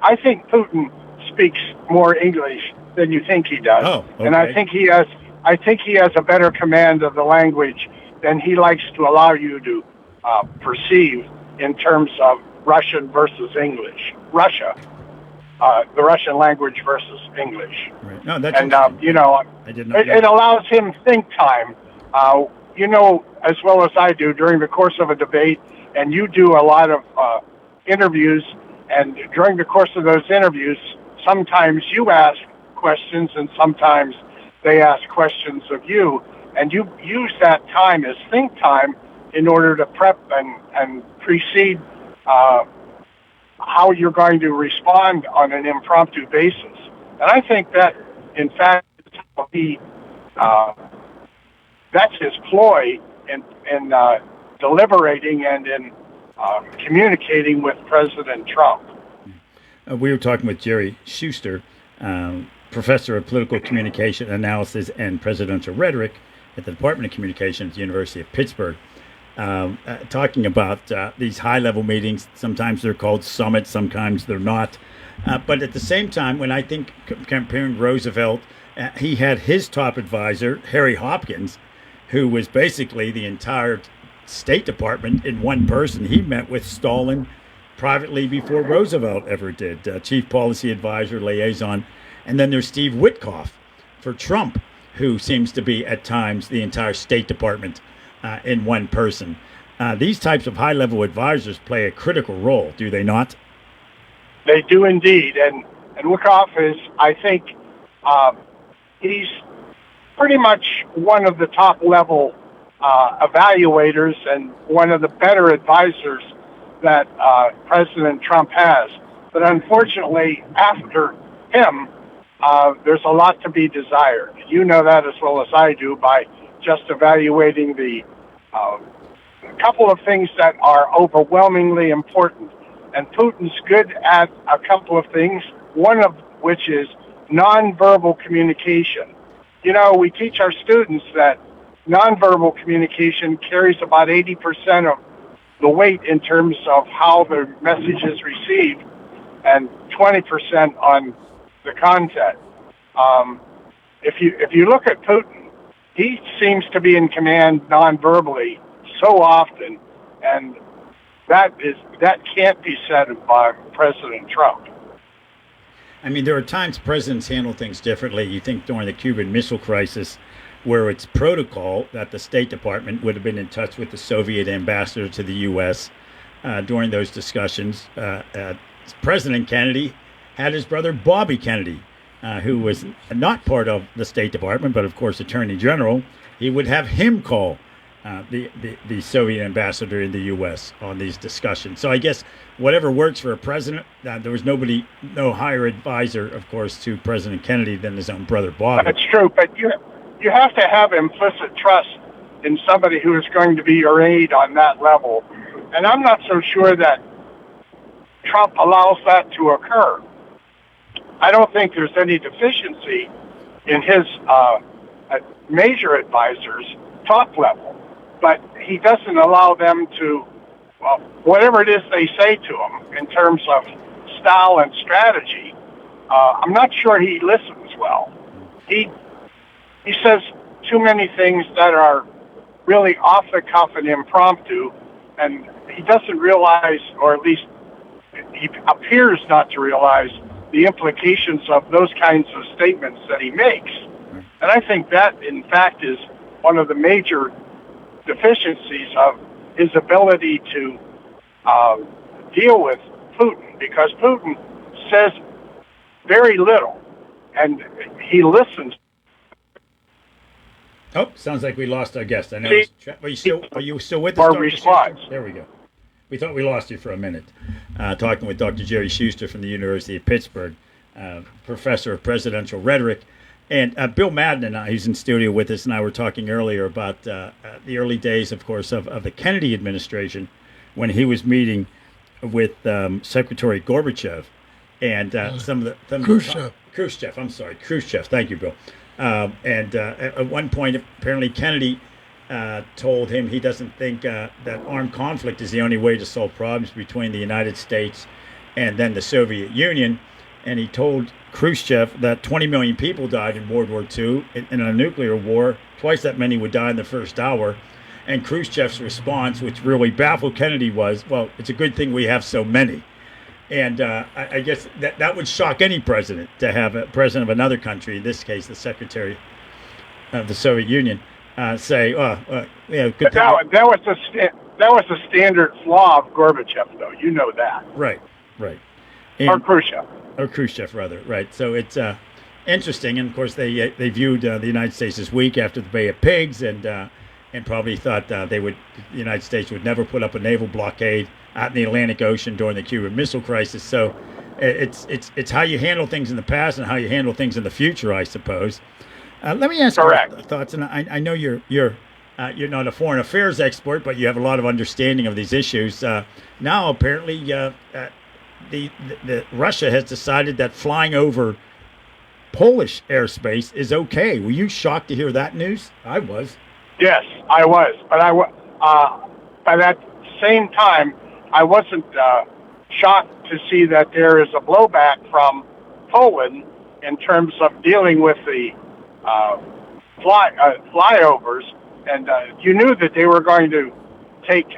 Putin speaks more English than you think he does. Oh, okay. And I think he has a better command of the language than he likes to allow you to perceive in terms of Russian versus English. The Russian language versus English. Right. No, that's and I didn't know it allows him think time. As well as I do during the course of a debate, and you do a lot of interviews. And during the course of those interviews, sometimes you ask questions, and sometimes they ask questions of you, and you use that time as think time in order to prep and precede how you're going to respond on an impromptu basis. And I think that, in fact, that's his ploy in deliberating and in communicating with President Trump. We were talking with Jerry Schuster, professor of political communication analysis and presidential rhetoric at the Department of Communications at the University of Pittsburgh. talking about these high-level meetings. Sometimes they're called summits, sometimes they're not. But at the same time, when I think comparing Roosevelt, he had his top advisor, Harry Hopkins, who was basically the entire State Department in one person. He met with Stalin privately before Roosevelt ever did, chief policy advisor, liaison. And then there's Steve Witkoff for Trump, who seems to be at times the entire State Department in one person. These types of high-level advisors play a critical role, do they not? They do indeed. And Witkoff is, I think, he's pretty much one of the top-level evaluators and one of the better advisors that President Trump has. But unfortunately, after him, there's a lot to be desired. You know that as well as I do by just evaluating the couple of things that are overwhelmingly important. And Putin's good at a couple of things, one of which is nonverbal communication. You know, we teach our students that nonverbal communication carries about 80% of the weight in terms of how the message is received and 20% on the content. If you look at Putin, he seems to be in command nonverbally so often, and that can't be said by President Trump. I mean, there are times presidents handle things differently. You think during the Cuban Missile Crisis, where it's protocol that the State Department would have been in touch with the Soviet ambassador to the U.S. During those discussions. President Kennedy had his brother Bobby Kennedy, who was not part of the State Department, but of course Attorney General. He would have him call the Soviet ambassador in the U.S. on these discussions. So I guess whatever works for a president, there was no higher advisor, of course, to President Kennedy than his own brother Bobby. That's true, but you have to have implicit trust in somebody who is going to be your aide on that level. And I'm not so sure that Trump allows that to occur. I don't think there's any deficiency in his major advisors, top level, but he doesn't allow them to, whatever it is they say to him in terms of style and strategy, I'm not sure he listens well. He says too many things that are really off the cuff and impromptu, and he doesn't realize, or at least he appears not to realize, the implications of those kinds of statements that he makes. And I think that, in fact, is one of the major deficiencies of his ability to deal with Putin, because Putin says very little, and he listens. Oh, sounds like we lost our guest. I know. Are you still with us? Our response. There we go. We thought we lost you for a minute. Talking with Dr. Jerry Schuster from the University of Pittsburgh, professor of presidential rhetoric. And Bill Madden and I, who's in studio with us, and I were talking earlier about the early days, of course, of the Kennedy administration when he was meeting with Secretary Gorbachev and some of the... Khrushchev. Thank you, Bill. And at one point, apparently Kennedy told him he doesn't think that armed conflict is the only way to solve problems between the United States and then the Soviet Union. And he told Khrushchev that 20 million people died in World War II. In a nuclear war, twice that many would die in the first hour. And Khrushchev's response, which really baffled Kennedy, was, well, it's a good thing we have so many. And I guess that would shock any president, to have a president of another country, in this case the Secretary of the Soviet Union, say, good but that was a standard flaw of Gorbachev, though. You know that. Right. And, or Khrushchev. Or Khrushchev, rather. Right. So it's interesting. And, of course, they viewed the United States as weak after the Bay of Pigs and probably thought the United States would never put up a naval blockade out in the Atlantic Ocean during the Cuban Missile Crisis. So it's how you handle things in the past and how you handle things in the future, I suppose. Let me ask your thoughts, and I know you're not a foreign affairs expert, but you have a lot of understanding of these issues. Now, apparently, the Russia has decided that flying over Polish airspace is okay. Were you shocked to hear that news? I was. Yes, I was. But but at the same time, I wasn't shocked to see that there is a blowback from Poland in terms of dealing with the flyovers, and you knew that they were going to take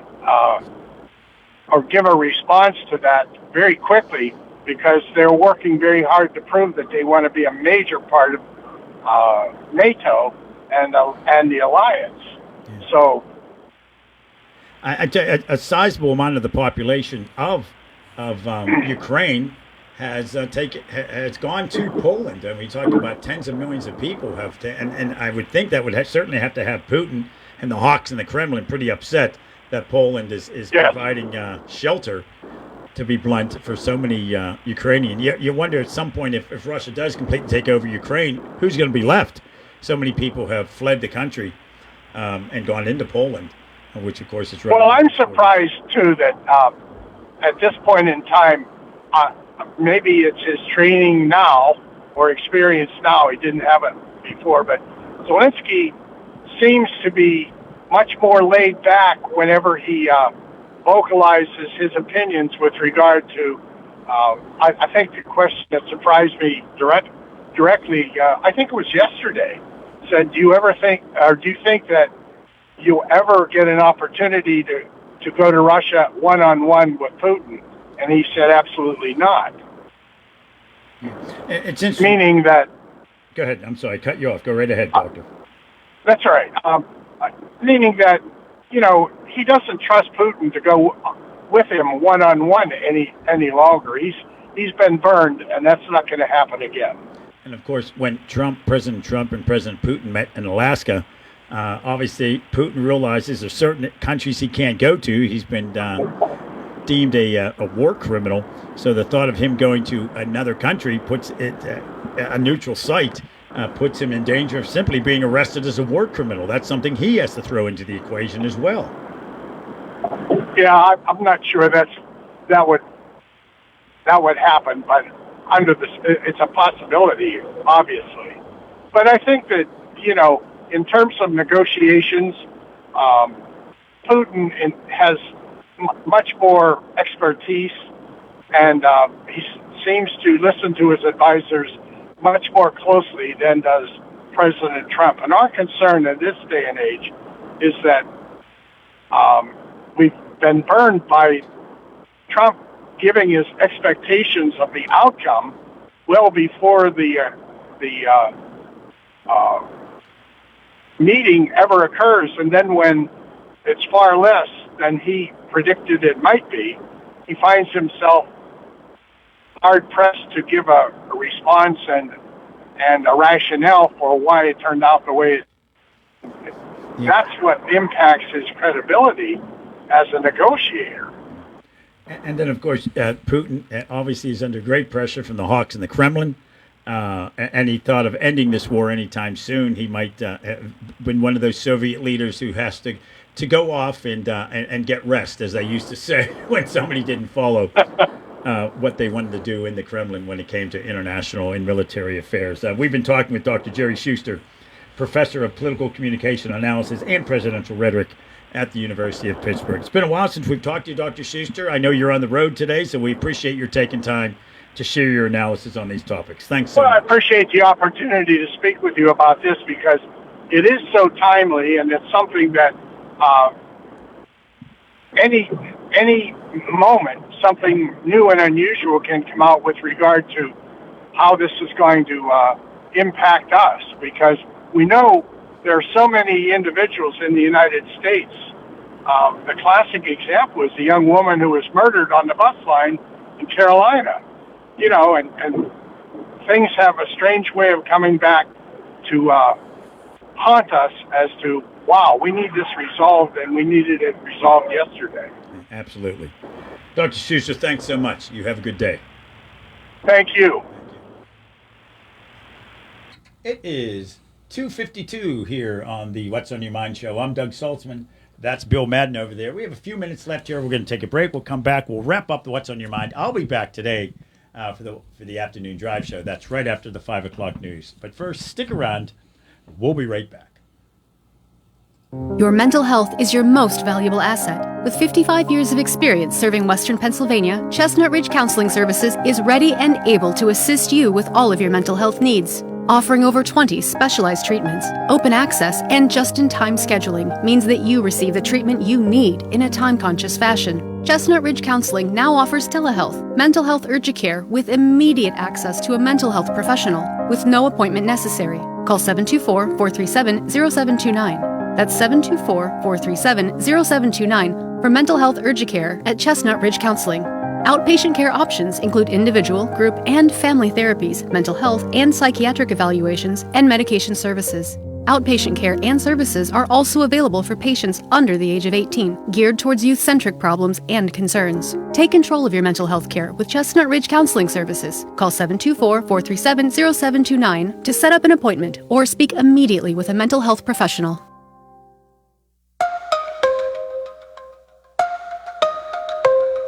or give a response to that very quickly, because they're working very hard to prove that they want to be a major part of NATO and the alliance. So, a sizable amount of the population of Ukraine has gone to Poland. And we talk about tens of millions of people and I would think that would certainly have to have Putin and the hawks in the Kremlin pretty upset that Poland is providing shelter, to be blunt, for so many Ukrainian. You wonder at some point if Russia does completely take over Ukraine, who's going to be left? So many people have fled the country and gone into Poland, which of course is. Well, I'm surprised too that at this point in time, maybe it's his training now or experience now. He didn't have it before, but Zelensky seems to be much more laid back whenever he vocalizes his opinions with regard to, I think the question that surprised me directly, I think it was yesterday, said, do you think that you'll ever get an opportunity to go to Russia one-on-one with Putin? And he said, absolutely not. It's interesting. Meaning that... Go ahead. I'm sorry. I cut you off. Go right ahead, Doctor. That's all right. Meaning that, he doesn't trust Putin to go with him one-on-one any longer. He's been burned, and that's not going to happen again. And of course, when President Trump and President Putin met in Alaska, obviously Putin realizes there's certain countries he can't go to. He's been deemed a war criminal. So the thought of him going to another country puts it a neutral site. Puts him in danger of simply being arrested as a war criminal. That's something he has to throw into the equation as well. Yeah, I'm not sure that would happen, but it's a possibility, obviously. But I think that in terms of negotiations, Putin has much more expertise, and he seems to listen to his advisors much more closely than does President Trump. And our concern in this day and age is that we've been burned by Trump giving his expectations of the outcome well before the meeting ever occurs. And then when it's far less than he predicted it might be, he finds himself hard-pressed to give a response and a rationale for why it turned out the way it did. That's what impacts his credibility as a negotiator. And then, of course, Putin obviously is under great pressure from the hawks in the Kremlin, and he thought of ending this war anytime soon. He might have been one of those Soviet leaders who has to go off and get rest, as they used to say, when somebody didn't follow what they wanted to do in the Kremlin when it came to international and military affairs. We've been talking with Dr. Jerry Schuster, professor of political communication analysis and presidential rhetoric at the University of Pittsburgh. It's been a while since we've talked to you, Dr. Schuster. I know you're on the road today, so we appreciate your taking time to share your analysis on these topics. Thanks so much. I appreciate the opportunity to speak with you about this, because it is so timely, and it's something that any moment, something new and unusual can come out with regard to how this is going to impact us, because we know there are so many individuals in the United States. The classic example is the young woman who was murdered on the bus line in Carolina. And things have a strange way of coming back to haunt us as to, wow, we need this resolved, and we needed it resolved yesterday. Absolutely. Dr. Schuster, thanks so much. You have a good day. Thank you. It is 2:52 here on the What's on Your Mind show. I'm Doug Saltzman. That's Bill Madden over there. We have a few minutes left here. We're going to take a break. We'll come back. We'll wrap up the What's on Your Mind. I'll be back today for the afternoon drive show. That's right after the 5 o'clock news. But first, stick around. We'll be right back. Your mental health is your most valuable asset. With 55 years of experience serving Western Pennsylvania, Chestnut Ridge Counseling Services is ready and able to assist you with all of your mental health needs. Offering over 20 specialized treatments, open access, and just-in-time scheduling means that you receive the treatment you need in a time-conscious fashion. Chestnut Ridge Counseling now offers telehealth, mental health urgent care with immediate access to a mental health professional with no appointment necessary. Call 724-437-0729. That's 724-437-0729 for mental health urgent care at Chestnut Ridge Counseling. Outpatient care options include individual, group, and family therapies, mental health and psychiatric evaluations, and medication services. Outpatient care and services are also available for patients under the age of 18, geared towards youth-centric problems and concerns. Take control of your mental health care with Chestnut Ridge Counseling Services. Call 724-437-0729 to set up an appointment or speak immediately with a mental health professional.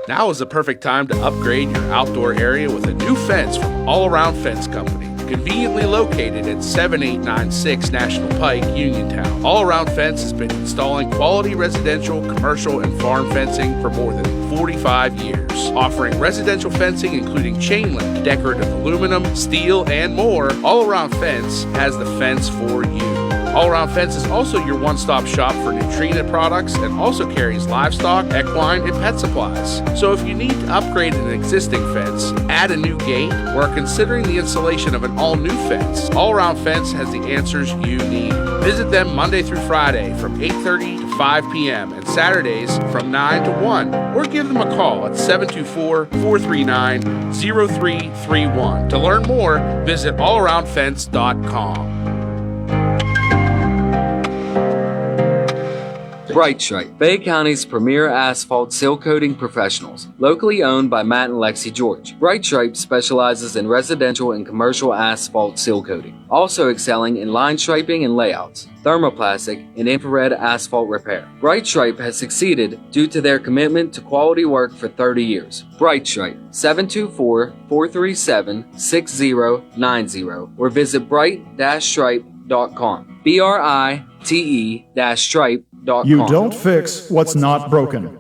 Now is the perfect time to upgrade your outdoor area with a new fence from All Around Fence Company. Conveniently located at 7896 National Pike, Uniontown. All Around Fence has been installing quality residential, commercial, and farm fencing for more than 45 years. Offering residential fencing including chain link, decorative aluminum, steel, and more, All Around Fence has the fence for you. All Around Fence is also your one-stop shop for Nutrena products and also carries livestock, equine, and pet supplies. So if you need to upgrade an existing fence, add a new gate, or are considering the installation of an all-new fence, All Around Fence has the answers you need. Visit them Monday through Friday from 8:30 to 5 p.m. and Saturdays from 9 to 1, or give them a call at 724-439-0331. To learn more, visit allaroundfence.com. Bright Stripe, Bay County's premier asphalt seal coating professionals, locally owned by Matt and Lexi George. Bright Stripe specializes in residential and commercial asphalt seal coating, also excelling in line striping and layouts, thermoplastic, and infrared asphalt repair. Bright Stripe has succeeded due to their commitment to quality work for 30 years. Bright Stripe, 724-437-6090, or visit bright-stripe.com. BRITE-stripe.com. You don't fix what's not broken.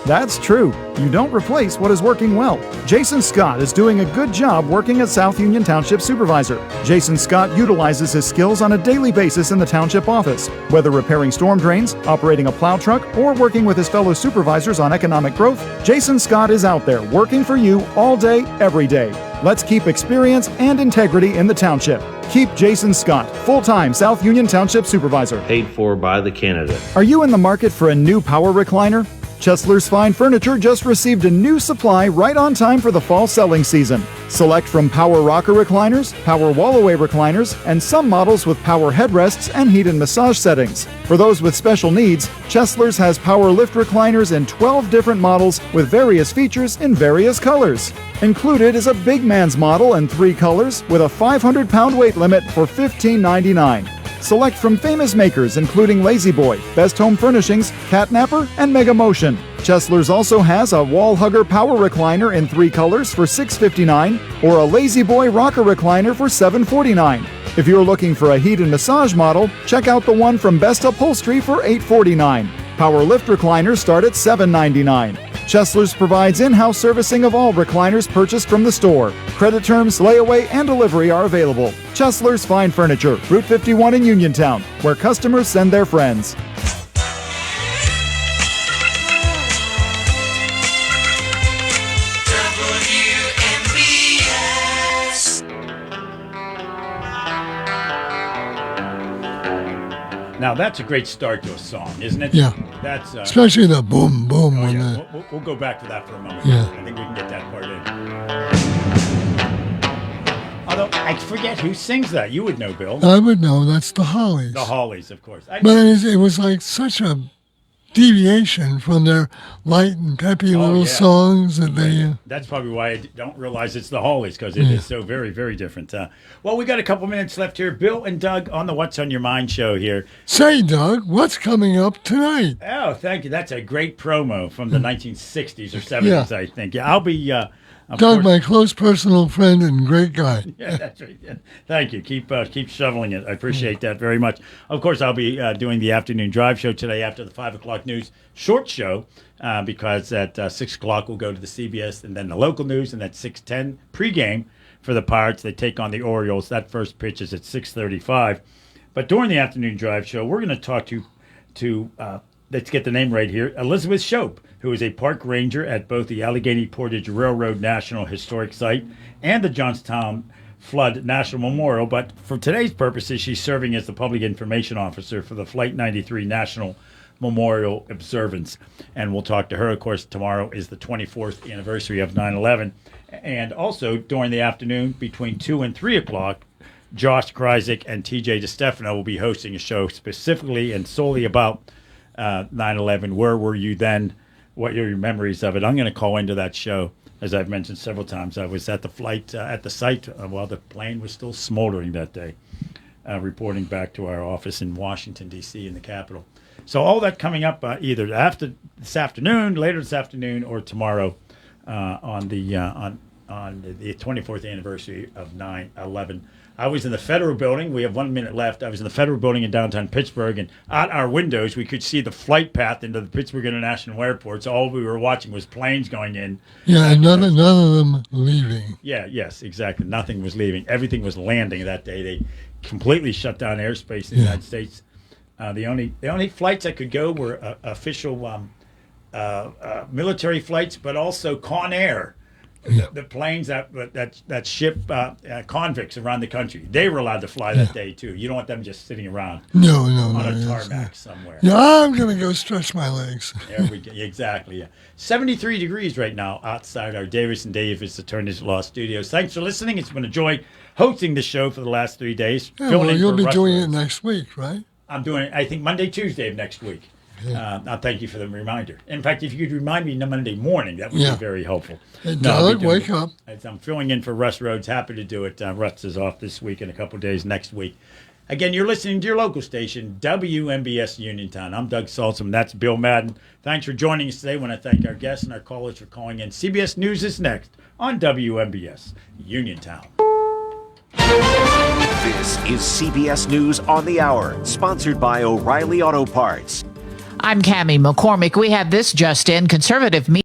That's true. You don't replace what is working well. Jason Scott is doing a good job working as South Union Township Supervisor. Jason Scott utilizes his skills on a daily basis in the township office. Whether repairing storm drains, operating a plow truck, or working with his fellow supervisors on economic growth, Jason Scott is out there working for you all day, every day. Let's keep experience and integrity in the township. Keep Jason Scott, full-time South Union Township Supervisor. Paid for by the candidate. Are you in the market for a new power recliner? Chesler's Fine Furniture just received a new supply right on time for the fall selling season. Select from power rocker recliners, power wall-away recliners, and some models with power headrests and heat and massage settings. For those with special needs, Chesler's has power lift recliners in 12 different models with various features in various colors. Included is a big man's model in 3 colors with a 500-pound weight limit for $15.99. Select from famous makers including Lazy Boy, Best Home Furnishings, Catnapper, and Mega Motion. Chesler's also has a wall hugger power recliner in 3 colors for $6.59 or a Lazy Boy rocker recliner for $7.49. If you're looking for a heat and massage model, check out the one from Best Upholstery for $8.49. Power lift recliners start at $7.99. Chesler's provides in-house servicing of all recliners purchased from the store. Credit terms, layaway, and delivery are available. Chesler's Fine Furniture, Route 51 in Uniontown, where customers send their friends. Now that's a great start to a song, isn't it? Yeah. That's especially the boom boom. Oh, when yeah. the, We'll go back to that for a moment. Yeah. I think we can get that part in. Although I forget who sings that. You would know, Bill. I would know. That's the Hollies. The Hollies, of course. But it was like such a deviation from their light and peppy little songs that they. That's probably why I don't realize it's the Hollies, because it is so very, very different. Well, we got a couple minutes left here. Bill and Doug on the What's on Your Mind show here. Say, Doug, what's coming up tonight? Oh, thank you. That's a great promo from the 1960s or 70s, I think. Yeah, Doug, my close personal friend and great guy. Yeah, that's right. Yeah. Thank you. Keep shoveling it. I appreciate that very much. Of course, I'll be doing the afternoon drive show today after the 5 o'clock news short show because at 6 o'clock we'll go to the CBS and then the local news, and at 6:10 pregame for the Pirates. They take on the Orioles. That first pitch is at 6:35. But during the afternoon drive show, we're going to talk to let's get the name right here, Elizabeth Shope, who is a park ranger at both the Allegheny Portage Railroad National Historic Site and the Johnstown Flood National Memorial. But for today's purposes, she's serving as the Public Information Officer for the Flight 93 National Memorial Observance. And we'll talk to her. Of course, tomorrow is the 24th anniversary of 9/11. And also during the afternoon between 2 and 3 o'clock, Josh Kryzik and TJ DeStefano will be hosting a show specifically and solely about 9/11. Where were you then? What are your memories of it? I'm going to call into that show. As I've mentioned several times, I was at the flight, at the site while the plane was still smoldering that day, reporting back to our office in Washington, D.C. in the Capitol. So all that coming up either after this afternoon, later this afternoon, or tomorrow on the 24th anniversary of 9/11. I was in the Federal Building. We have 1 minute left. I was in the Federal Building in downtown Pittsburgh, and out our windows, we could see the flight path into the Pittsburgh International Airport. So all we were watching was planes going in. Yeah, and none of them leaving. Yeah, yes, exactly. Nothing was leaving. Everything was landing that day. They completely shut down airspace in the United States. The only flights that could go were official military flights, but also Con Air. The planes that ship convicts around the country, they were allowed to fly that day too. You don't want them just sitting around on a tarmac somewhere. Yeah, I'm going to go stretch my legs. There we go. Exactly. Yeah. 73 degrees right now outside our Davis and Davis Attorneys Law Studios. Thanks for listening. It's been a joy hosting the show for the last 3 days. Yeah, well, you'll be doing it next week, right? I'm doing it, I think, Monday, Tuesday of next week. I'll thank you for the reminder. In fact, if you could remind me Monday morning, that would be very helpful. Hey, Doug, wake up. I'm filling in for Russ Rhodes. Happy to do it. Russ is off this week and a couple of days next week. Again, you're listening to your local station, WMBS Uniontown. I'm Doug Saltzman. That's Bill Madden. Thanks for joining us today. I want to thank our guests and our callers for calling in. CBS News is next on WMBS Uniontown. This is CBS News on the Hour, sponsored by O'Reilly Auto Parts. I'm Cammie McCormick. We have this just in. Conservative media